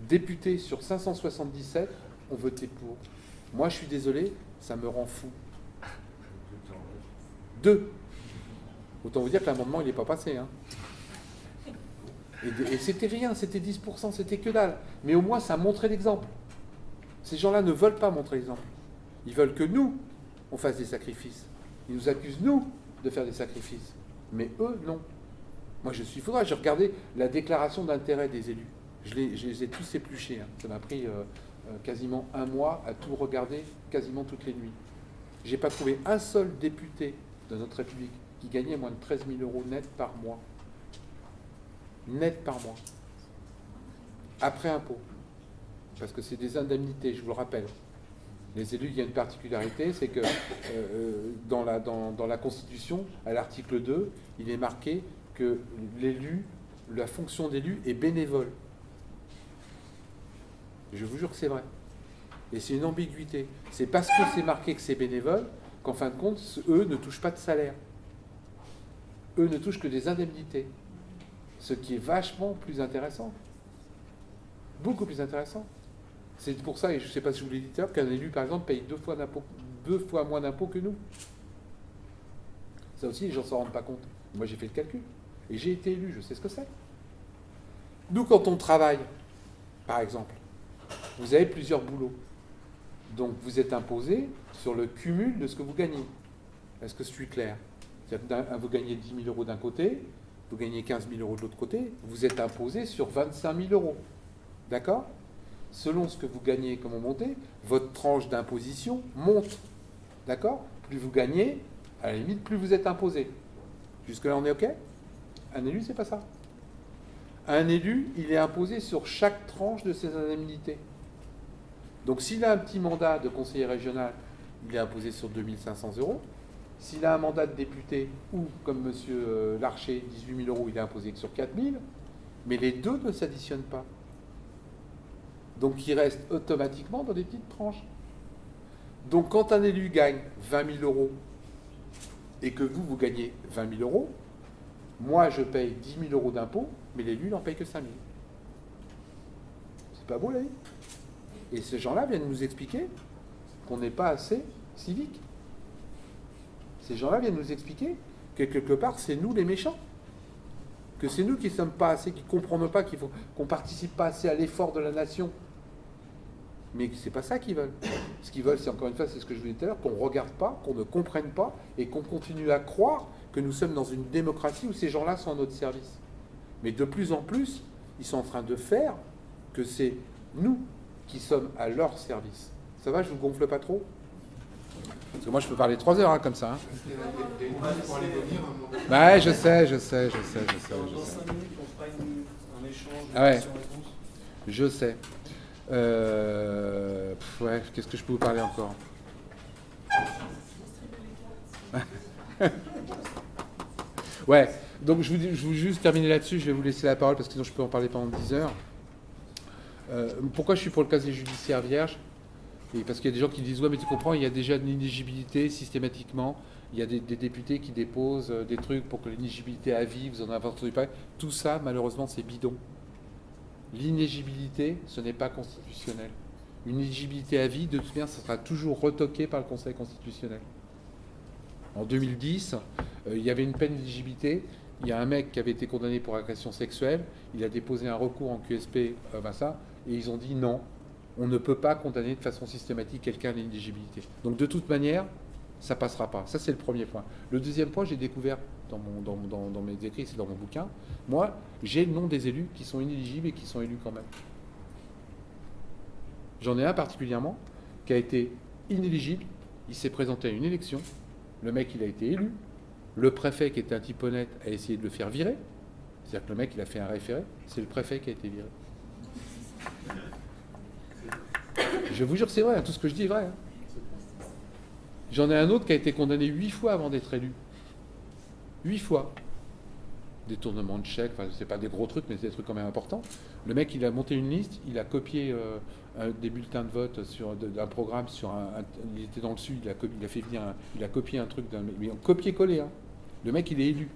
députés sur 577 ont voté pour. Moi, je suis désolé, ça me rend fou. 2. Autant vous dire que l'amendement, il n'est pas passé. Hein. Et c'était rien, c'était 10%, c'était que dalle. Mais au moins, ça montrait l'exemple. Ces gens-là ne veulent pas montrer l'exemple. Ils veulent que nous, on fasse des sacrifices. Ils nous accusent, nous, de faire des sacrifices. Mais eux, non. Moi, je suis fou. J'ai regardé la déclaration d'intérêt des élus. Je les ai tous épluchés. Hein. Ça m'a pris quasiment un mois à tout regarder, quasiment toutes les nuits. Je n'ai pas trouvé un seul député de notre République qui gagnait moins de 13 000 € net par mois. Net par mois. Après impôt. Parce que c'est des indemnités, je vous le rappelle. Les élus, il y a une particularité, c'est que dans la Constitution, à l'article 2, il est marqué que l'élu, la fonction d'élu est bénévole. Je vous jure que c'est vrai. Et c'est une ambiguïté. C'est parce que c'est marqué que c'est bénévole qu'en fin de compte, eux ne touchent pas de salaire. Eux ne touchent que des indemnités. Ce qui est vachement plus intéressant. Beaucoup plus intéressant. C'est pour ça, et je ne sais pas si je vous l'ai dit tout à l'heure, qu'un élu, par exemple, paye 2 fois moins d'impôts que nous. Ça aussi, les gens ne s'en rendent pas compte. Moi, j'ai fait le calcul. Et j'ai été élu, je sais ce que c'est. Nous, quand on travaille, par exemple, vous avez plusieurs boulots. Donc, vous êtes imposé sur le cumul de ce que vous gagnez. Est-ce que je suis clair? C'est-à-dire que vous gagnez 10 000 € d'un côté, vous gagnez 15 000 € de l'autre côté, vous êtes imposé sur 25 000 €. D'accord? Selon ce que vous gagnez, comment monter, votre tranche d'imposition monte. D'accord? Plus vous gagnez, à la limite, plus vous êtes imposé. Jusque-là, on est OK? Un élu, c'est pas ça. Un élu, il est imposé sur chaque tranche de ses indemnités. Donc, s'il a un petit mandat de conseiller régional, il est imposé sur 2 500 €. S'il a un mandat de député, ou, comme M. Larcher, 18 000 €, il est imposé que sur 4 000. Mais les deux ne s'additionnent pas. Donc, il reste automatiquement dans des petites tranches. Donc, quand un élu gagne 20 000 € et que vous gagnez 20 000 €, moi, je paye 10 000 € d'impôts, mais l'élu, il n'en paye que 5 000. C'est pas beau, la vie? Et ces gens-là viennent nous expliquer qu'on n'est pas assez civique. Ces gens-là viennent nous expliquer que, quelque part, c'est nous les méchants. Que c'est nous qui ne sommes pas assez, qui ne comprenons pas qu'on ne participe pas assez à l'effort de la nation. Mais c'est pas ça qu'ils veulent. Ce qu'ils veulent, c'est encore une fois, c'est ce que je vous disais tout à l'heure, qu'on ne regarde pas, qu'on ne comprenne pas, et qu'on continue à croire que nous sommes dans une démocratie où ces gens-là sont à notre service. Mais de plus en plus, ils sont en train de faire que c'est nous qui sommes à leur service. Ça va, je vous gonfle pas trop? Parce que moi, je peux parler 3 heures, hein, comme ça. Hein. Ouais, je sais.
Dans 5 minutes, on fera un échange de questions-réponses.
Je sais. Ouais, qu'est-ce que je peux vous parler encore? Ouais, donc je vous juste terminer là-dessus, je vais vous laisser la parole parce que sinon je peux en parler pendant 10 heures. Pourquoi je suis pour le casier judiciaire vierge? Et parce qu'il y a des gens qui disent, ouais mais tu comprends, il y a déjà une inéligibilité systématiquement, il y a des députés qui déposent des trucs pour que l'inéligibilité à vie, vous en avez entendu parler, tout ça malheureusement c'est bidon. L'inéligibilité, ce n'est pas constitutionnel. Une éligibilité à vie, de toute manière, ça sera toujours retoqué par le Conseil constitutionnel. En 2010, il y avait une peine d'éligibilité. Il y a un mec qui avait été condamné pour agression sexuelle. Il a déposé un recours en QSP, et ils ont dit non, on ne peut pas condamner de façon systématique quelqu'un à l'inéligibilité. Donc de toute manière, ça ne passera pas. Ça, c'est le premier point. Le deuxième point, j'ai découvert dans mes écrits, c'est dans mon bouquin, moi, j'ai le nom des élus qui sont inéligibles et qui sont élus quand même. J'en ai un particulièrement qui a été inéligible. Il s'est présenté à une élection. Le mec, il a été élu. Le préfet, qui était un type honnête, a essayé de le faire virer. C'est-à-dire que le mec, il a fait un référé. C'est le préfet qui a été viré. Je vous jure que c'est vrai, tout ce que je dis est vrai. Hein. J'en ai un autre qui a été condamné 8 fois avant d'être élu. 8 fois. Détournement de chèques, enfin, c'est pas des gros trucs, mais c'est des trucs quand même importants. Le mec, il a monté une liste, il a copié des bulletins de vote d'un programme sur il était dans le sud, il a fait venir il a copié un truc mais en copier-coller. Hein. Le mec, il est élu.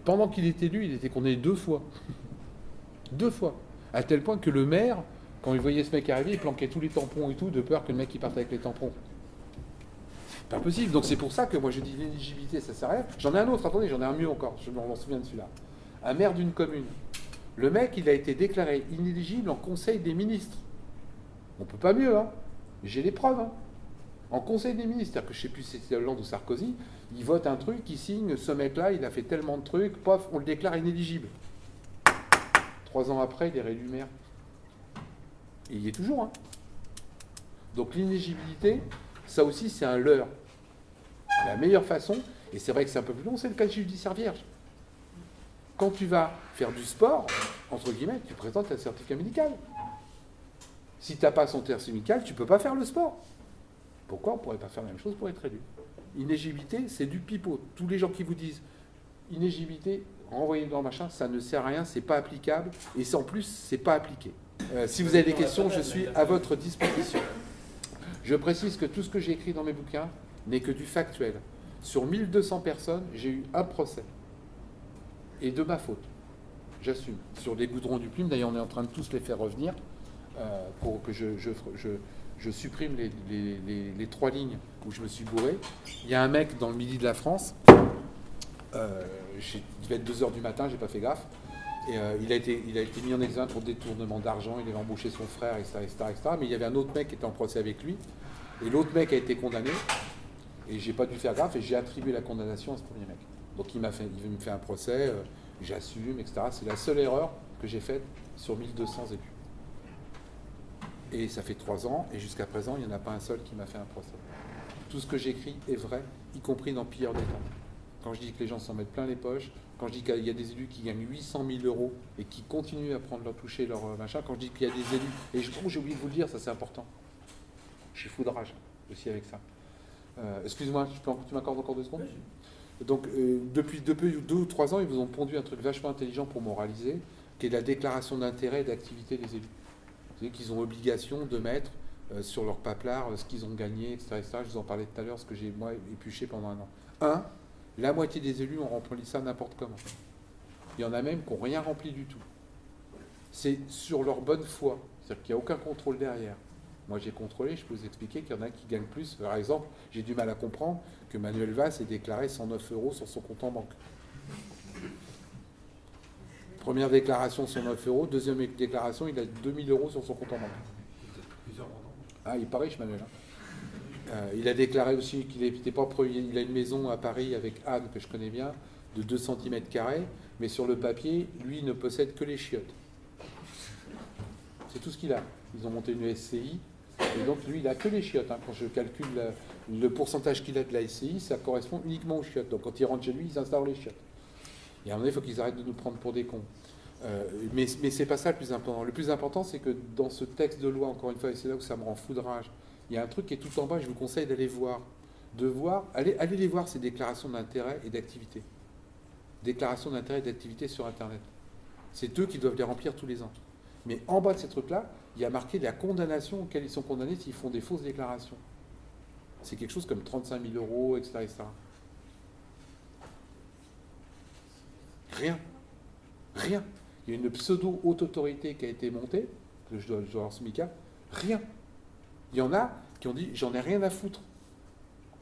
Pendant qu'il est élu, il était condamné 2 fois. 2 fois. À tel point que le maire, quand il voyait ce mec arriver, il planquait tous les tampons et tout, de peur que le mec il parte avec les tampons. C'est pas possible. Donc c'est pour ça que moi je dis l'éligibilité, ça sert à rien. J'en ai un autre, attendez, j'en ai un mieux encore, je m'en souviens de celui-là. Un maire d'une commune. Le mec, il a été déclaré inéligible en Conseil des ministres. On peut pas mieux, hein. J'ai les preuves, hein. En Conseil des ministres, c'est-à-dire que je sais plus si c'est Hollande ou Sarkozy, il vote un truc, il signe, ce mec-là, il a fait tellement de trucs, pof, on le déclare inéligible. 3 ans après, il est réélu maire. Et il y est toujours, hein. Donc l'inéligibilité, ça aussi, c'est un leurre. La meilleure façon, et c'est vrai que c'est un peu plus long, c'est le casier judiciaire vierge. Quand tu vas faire du sport, entre guillemets, tu présentes un certificat médical. Si tu n'as pas son certificat médical, tu ne peux pas faire le sport. Pourquoi on ne pourrait pas faire la même chose pour être élu? Inéligibilité, c'est du pipeau. Tous les gens qui vous disent inéligibilité, renvoyez dans le machin, ça ne sert à rien, c'est pas applicable, et en plus, c'est pas appliqué. Si vous avez des questions, je suis à votre disposition. Je précise que tout ce que j'ai écrit dans mes bouquins n'est que du factuel. Sur 1200 personnes, j'ai eu un procès. Et de ma faute. J'assume. Sur des goudrons du plume, d'ailleurs on est en train de tous les faire revenir pour que je supprime les 3 lignes où je me suis bourré. Il y a un mec dans le midi de la France, il devait être 2h du matin, j'ai pas fait gaffe. Et il a été mis en examen pour détournement d'argent, il avait embauché son frère, etc., etc. Mais il y avait un autre mec qui était en procès avec lui, et l'autre mec a été condamné, et j'ai pas dû faire gaffe, et j'ai attribué la condamnation à ce premier mec. Donc il me fait un procès, j'assume, etc. C'est la seule erreur que j'ai faite sur 1200 élus. Et ça fait 3 ans, et jusqu'à présent, il n'y en a pas un seul qui m'a fait un procès. Tout ce que j'écris est vrai, y compris dans pire des temps. Quand je dis que les gens s'en mettent plein les poches, quand je dis qu'il y a des élus qui gagnent 800 000 euros et qui continuent à prendre leur toucher, leur machin, quand je dis qu'il y a des élus, et j'ai oublié de vous le dire, ça c'est important. J'ai foudrage aussi avec ça. Excuse-moi, tu m'accordes encore 2 secondes ? Donc, depuis 2 ou 3 ans, ils vous ont pondu un truc vachement intelligent pour moraliser, qui est la déclaration d'intérêt et d'activité des élus. Vous savez qu'ils ont obligation de mettre sur leur paplard ce qu'ils ont gagné, etc., etc. Je vous en parlais tout à l'heure, ce que j'ai, moi, épluché pendant 1 an. La moitié des élus ont rempli ça n'importe comment. Il y en a même qui n'ont rien rempli du tout. C'est sur leur bonne foi. C'est-à-dire qu'il n'y a aucun contrôle derrière. Moi, j'ai contrôlé, je peux vous expliquer qu'il y en a qui gagnent plus. Par exemple, j'ai du mal à comprendre que Manuel Valls ait déclaré 109 € sur son compte en banque. Première déclaration, 109 €. Deuxième déclaration, il a 2000 € sur son compte en banque. Ah, il est pas riche, Manuel. Il a déclaré aussi qu'il n'était pas premier. Il a une maison à Paris avec Anne, que je connais bien, de 2 cm², mais sur le papier, lui, ne possède que les chiottes. C'est tout ce qu'il a. Ils ont monté une SCI, et donc lui, il n'a que les chiottes. Hein. Quand je calcule le pourcentage qu'il a de la SCI, ça correspond uniquement aux chiottes. Donc quand il rentre chez lui, ils installent les chiottes. Et à un moment donné, il faut qu'ils arrêtent de nous prendre pour des cons. Mais c'est pas ça le plus important. Le plus important, c'est que dans ce texte de loi, encore une fois, et c'est là où ça me rend foudrage, il y a un truc qui est tout en bas, je vous conseille d'aller voir. Allez les voir, ces déclarations d'intérêt et d'activité. Déclarations d'intérêt et d'activité sur Internet. C'est eux qui doivent les remplir tous les ans. Mais en bas de ces trucs-là, il y a marqué la condamnation auquel ils sont condamnés s'ils font des fausses déclarations. C'est quelque chose comme 35 000 €, etc., etc. Rien. Rien. Il y a une pseudo-haute autorité qui a été montée, que je dois avoir ce MICA. Rien. Il y en a qui ont dit « j'en ai rien à foutre »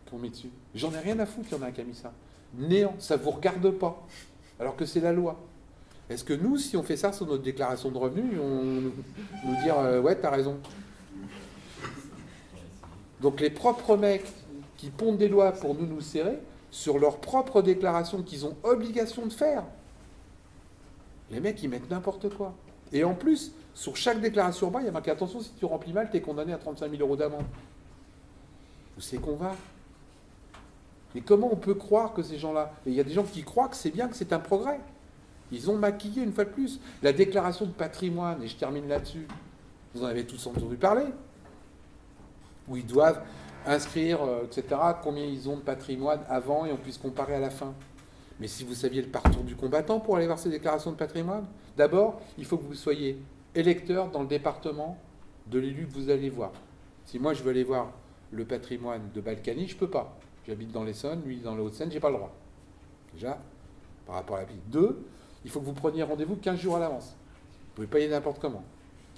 qu'on met dessus. J'en ai rien à foutre, il y en a un qui a mis ça. Néant, ça ne vous regarde pas, alors que c'est la loi. Est-ce que nous, si on fait ça sur notre déclaration de revenus, on nous dire « ouais, t'as raison ». Donc les propres mecs qui pondent des lois pour nous serrer, sur leur propre déclaration qu'ils ont obligation de faire, les mecs, ils mettent n'importe quoi. Et en plus, sur chaque déclaration en bas, il y a marqué « attention, si tu remplis mal, tu es condamné à 35 000 € d'amende ». Où c'est qu'on va ? Et comment on peut croire que ces gens-là... Et il y a des gens qui croient que c'est bien, que c'est un progrès. Ils ont maquillé une fois de plus. La déclaration de patrimoine, et je termine là-dessus, vous en avez tous entendu parler. où ils doivent inscrire, etc., combien ils ont de patrimoine avant et on puisse comparer à la fin. Mais si vous saviez le parcours du combattant pour aller voir ces déclarations de patrimoine, d'abord, il faut que vous soyez électeur dans le département de l'élu que vous allez voir. Si moi je veux aller voir le patrimoine de Balkany, je ne peux pas. J'habite dans l'Essonne, lui dans les Hauts-de-Seine, je n'ai pas le droit. Déjà, par rapport à la vie. 2, il faut que vous preniez rendez-vous 15 jours à l'avance. Vous pouvez payer n'importe comment.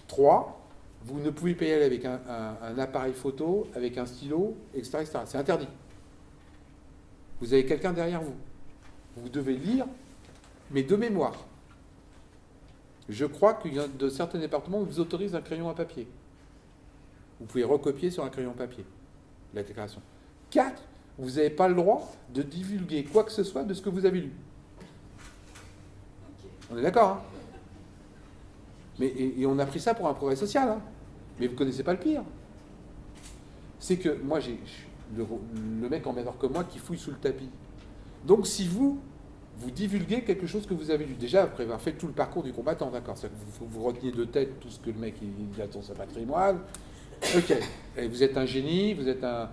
3, vous ne pouvez pas y aller avec un appareil photo, avec un stylo, etc., etc. C'est interdit. Vous avez quelqu'un derrière vous. Vous devez lire, mais de mémoire. Je crois qu'il y a de certains départements où ils vous autorisent un crayon à papier. Vous pouvez recopier sur un crayon papier la déclaration. 4, vous n'avez pas le droit de divulguer quoi que ce soit de ce que vous avez lu. On est d'accord, hein? Mais, et on a pris ça pour un progrès social, hein? Mais vous ne connaissez pas le pire. C'est que moi, j'ai le mec en meilleur que moi qui fouille sous le tapis. Donc si vous divulguez quelque chose que vous avez lu, déjà après avoir fait tout le parcours du combattant, d'accord, c'est-à-dire que vous reteniez de tête tout ce que le mec il a dans son patrimoine. Ok, et vous êtes un génie, vous êtes un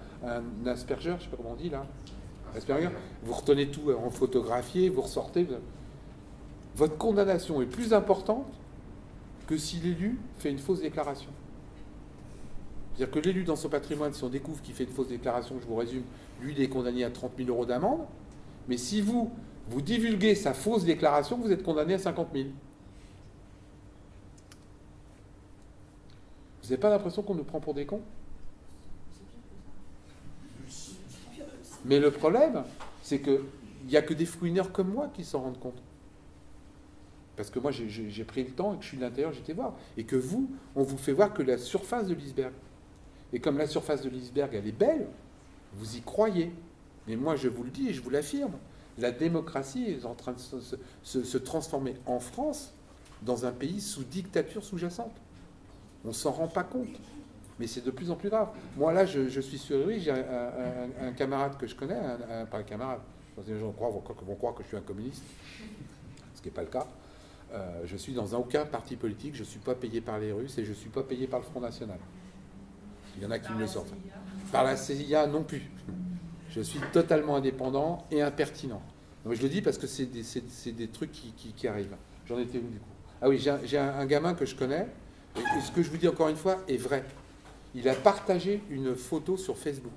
aspergeur, je ne sais pas comment on dit là, Asperger, vous retenez tout en photographié, vous ressortez. Votre condamnation est plus importante que si l'élu fait une fausse déclaration. C'est-à-dire que l'élu dans son patrimoine, si on découvre qu'il fait une fausse déclaration, je vous résume, lui il est condamné à 30 000 € d'amende, mais si vous divulguez sa fausse déclaration, vous êtes condamné à 50 000. Vous n'avez pas l'impression qu'on nous prend pour des cons? Mais le problème, c'est qu'il n'y a que des fouineurs comme moi qui s'en rendent compte. Parce que moi, j'ai pris le temps et que je suis de l'intérieur, j'étais voir. Et que vous, on vous fait voir que la surface de l'iceberg. Et comme la surface de l'iceberg, elle est belle, vous y croyez. Mais moi, je vous le dis et je vous l'affirme. La démocratie est en train de se transformer en France dans un pays sous dictature sous-jacente. On ne s'en rend pas compte. Mais c'est de plus en plus grave. Moi, là, je suis sur lui, j'ai un camarade que je connais, pas un camarade, les gens vont croire que je suis un communiste, ce qui n'est pas le cas. Je suis dans aucun parti politique, je ne suis pas payé par les Russes et je ne suis pas payé par le Front National. Il y en a qui me le sortent. Par la CIA non plus. Je suis totalement indépendant et impertinent. Non, mais je le dis parce que c'est des trucs qui arrivent. J'en étais où du coup? Ah oui, j'ai un gamin que je connais, et ce que je vous dis encore une fois est vrai. Il a partagé une photo sur Facebook.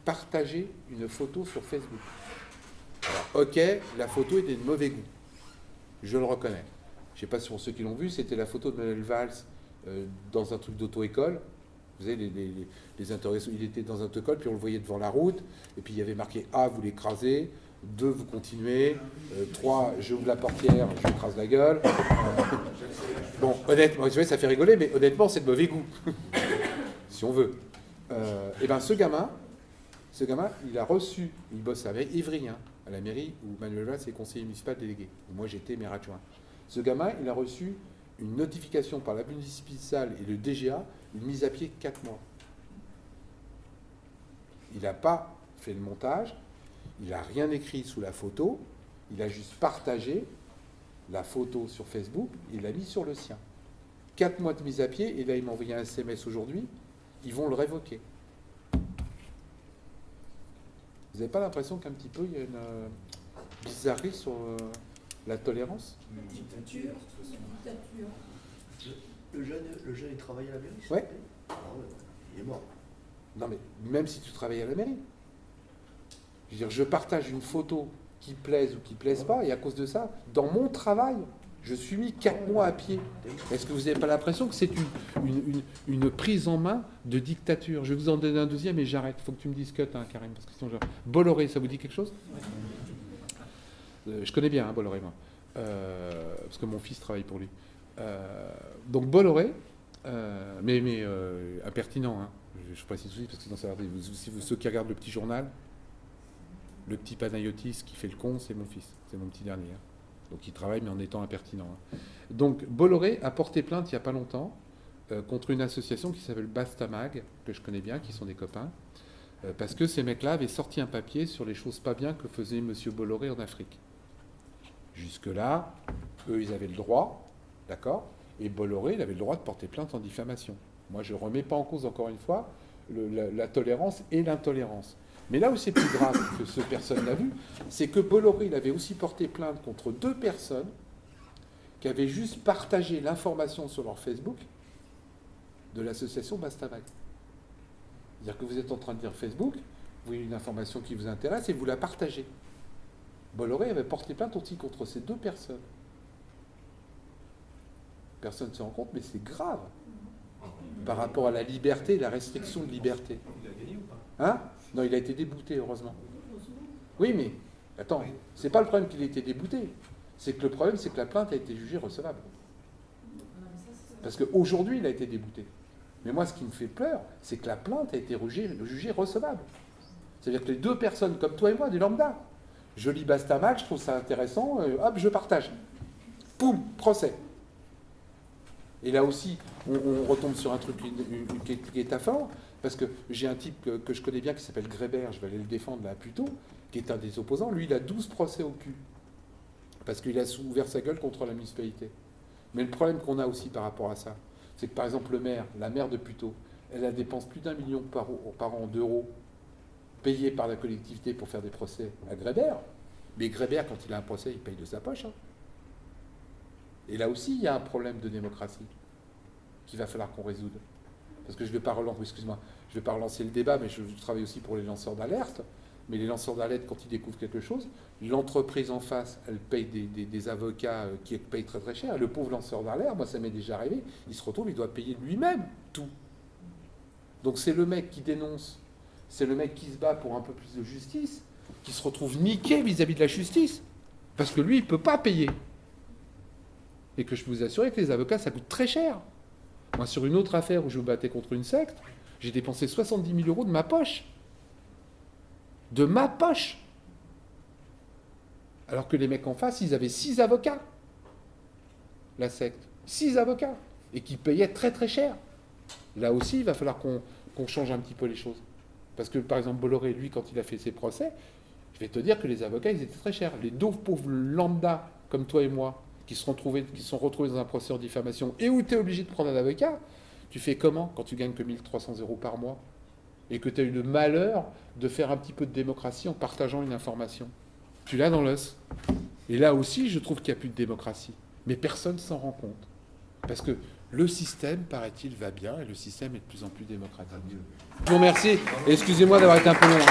Partagé une photo sur Facebook. Alors, ok, la photo était de mauvais goût. Je le reconnais. Je ne sais pas si pour ceux qui l'ont vu, c'était la photo de Manuel Valls dans un truc d'auto-école. Vous savez, les interrogations, il était dans un auto-école, puis on le voyait devant la route, et puis il y avait marqué A, vous l'écrasez, 2, vous continuez, 3, j'ouvre la portière, je lui écrase la gueule. Bon, honnêtement, ça fait rigoler, mais honnêtement, c'est de mauvais goût, si on veut. Et bien, ce gamin, il a reçu, il bosse avec Évry, hein, à la mairie, où Manuel Valls est conseiller municipal délégué. Moi, j'étais maire adjoint. Ce gamin, il a reçu une notification par la municipale et le DGA, une mise à pied 4 mois. Il n'a pas fait le montage, il n'a rien écrit sous la photo, il a juste partagé la photo sur Facebook, il l'a mis sur le sien. 4 mois de mise à pied, et là il m'a envoyé un SMS aujourd'hui, ils vont le révoquer. Vous n'avez pas l'impression qu'un petit peu il y a une bizarrerie sur la tolérance?
Dictature.
Le jeune, il travaille à la mairie?
Ouais.
Ah ouais, il est mort.
Non mais même si tu travailles à la mairie. Je veux dire, je partage une photo qui plaise ou qui ne plaise pas, et à cause de ça, dans mon travail, je suis mis 4 mois à pied. Est-ce que vous n'avez pas l'impression que c'est une prise en main de dictature? Je vais vous en donner un deuxième et j'arrête. Il faut que tu me dises cut, hein, Karim, parce que sinon Bolloré, ça vous dit quelque chose? Je connais bien hein, Bolloré, moi. Parce que mon fils travaille pour lui. Donc Bolloré, mais impertinent, hein. Je précise aussi, parce que dans ceux qui regardent le petit journal, le petit Panayotis qui fait le con, c'est mon fils, c'est mon petit dernier. Hein. Donc il travaille mais en étant impertinent. Hein. Donc Bolloré a porté plainte il n'y a pas longtemps contre une association qui s'appelle Bastamag, que je connais bien, qui sont des copains, parce que ces mecs-là avaient sorti un papier sur les choses pas bien que faisait M. Bolloré en Afrique. Jusque-là, eux, ils avaient le droit, d'accord, et Bolloré, il avait le droit de porter plainte en diffamation. Moi, je ne remets pas en cause, encore une fois, la tolérance et l'intolérance. Mais là où c'est plus grave que ce personne l'a vu, c'est que Bolloré, il avait aussi porté plainte contre 2 personnes qui avaient juste partagé l'information sur leur Facebook de l'association Bastavac. C'est-à-dire que vous êtes en train de dire Facebook, vous voyez une information qui vous intéresse et vous la partagez. Bolloré avait porté plainte aussi contre ces 2 personnes. Personne ne se rend compte, mais c'est grave par rapport à la liberté, la restriction de liberté.
Il a gagné ou pas?
Hein? Non, il a été débouté, heureusement. Oui, mais attends, c'est pas le problème qu'il ait été débouté. C'est que le problème, c'est que la plainte a été jugée recevable. Parce qu'aujourd'hui, il a été débouté. Mais moi, ce qui me fait peur, c'est que la plainte a été jugée recevable. C'est-à-dire que les 2 personnes, comme toi et moi, des lambda, je lis Bastavac, je trouve ça intéressant, hop, je partage. Poum, procès. Et là aussi, on retombe sur un truc qui est affolant, parce que j'ai un type que je connais bien qui s'appelle Grébert, je vais aller le défendre là plus tôt, qui est un des opposants. Lui, il a 12 procès au cul, parce qu'il a ouvert sa gueule contre la municipalité. Mais le problème qu'on a aussi par rapport à ça, c'est que par exemple la maire de Puteaux, elle dépense plus d'1 million par an d'euros payés par la collectivité pour faire des procès à Grébert. Mais Grébert, quand il a un procès, il paye de sa poche. Hein. Et là aussi, il y a un problème de démocratie qu'il va falloir qu'on résoudre. Parce que je ne vais pas relancer le débat, mais je travaille aussi pour les lanceurs d'alerte. Mais les lanceurs d'alerte, quand ils découvrent quelque chose, l'entreprise en face, elle paye des avocats qui payent très très cher. Le pauvre lanceur d'alerte, moi ça m'est déjà arrivé, il se retrouve, il doit payer lui-même tout. Donc c'est le mec qui dénonce, c'est le mec qui se bat pour un peu plus de justice, qui se retrouve niqué vis-à-vis de la justice. Parce que lui, il ne peut pas payer. Et que je peux vous assurer que les avocats, ça coûte très cher. Moi, sur une autre affaire où je me battais contre une secte, j'ai dépensé 70 000 euros de ma poche. De ma poche. Alors que les mecs en face, ils avaient 6 avocats. La secte. 6 avocats. Et qui payaient très très cher. Là aussi, il va falloir qu'on change un petit peu les choses. Parce que, par exemple, Bolloré, lui, quand il a fait ses procès, je vais te dire que les avocats, ils étaient très chers. Les 2 pauvres lambda, comme toi et moi, qui se sont retrouvés dans un procès en diffamation et où tu es obligé de prendre un avocat, tu fais comment quand tu gagnes que 1 300 € par mois et que tu as eu le malheur de faire un petit peu de démocratie en partageant une information? Tu l'as dans l'os. Et là aussi, je trouve qu'il n'y a plus de démocratie. Mais personne s'en rend compte. Parce que le système, paraît-il, va bien et le système est de plus en plus démocratique. Je vous remercie et excusez-moi d'avoir été un peu long.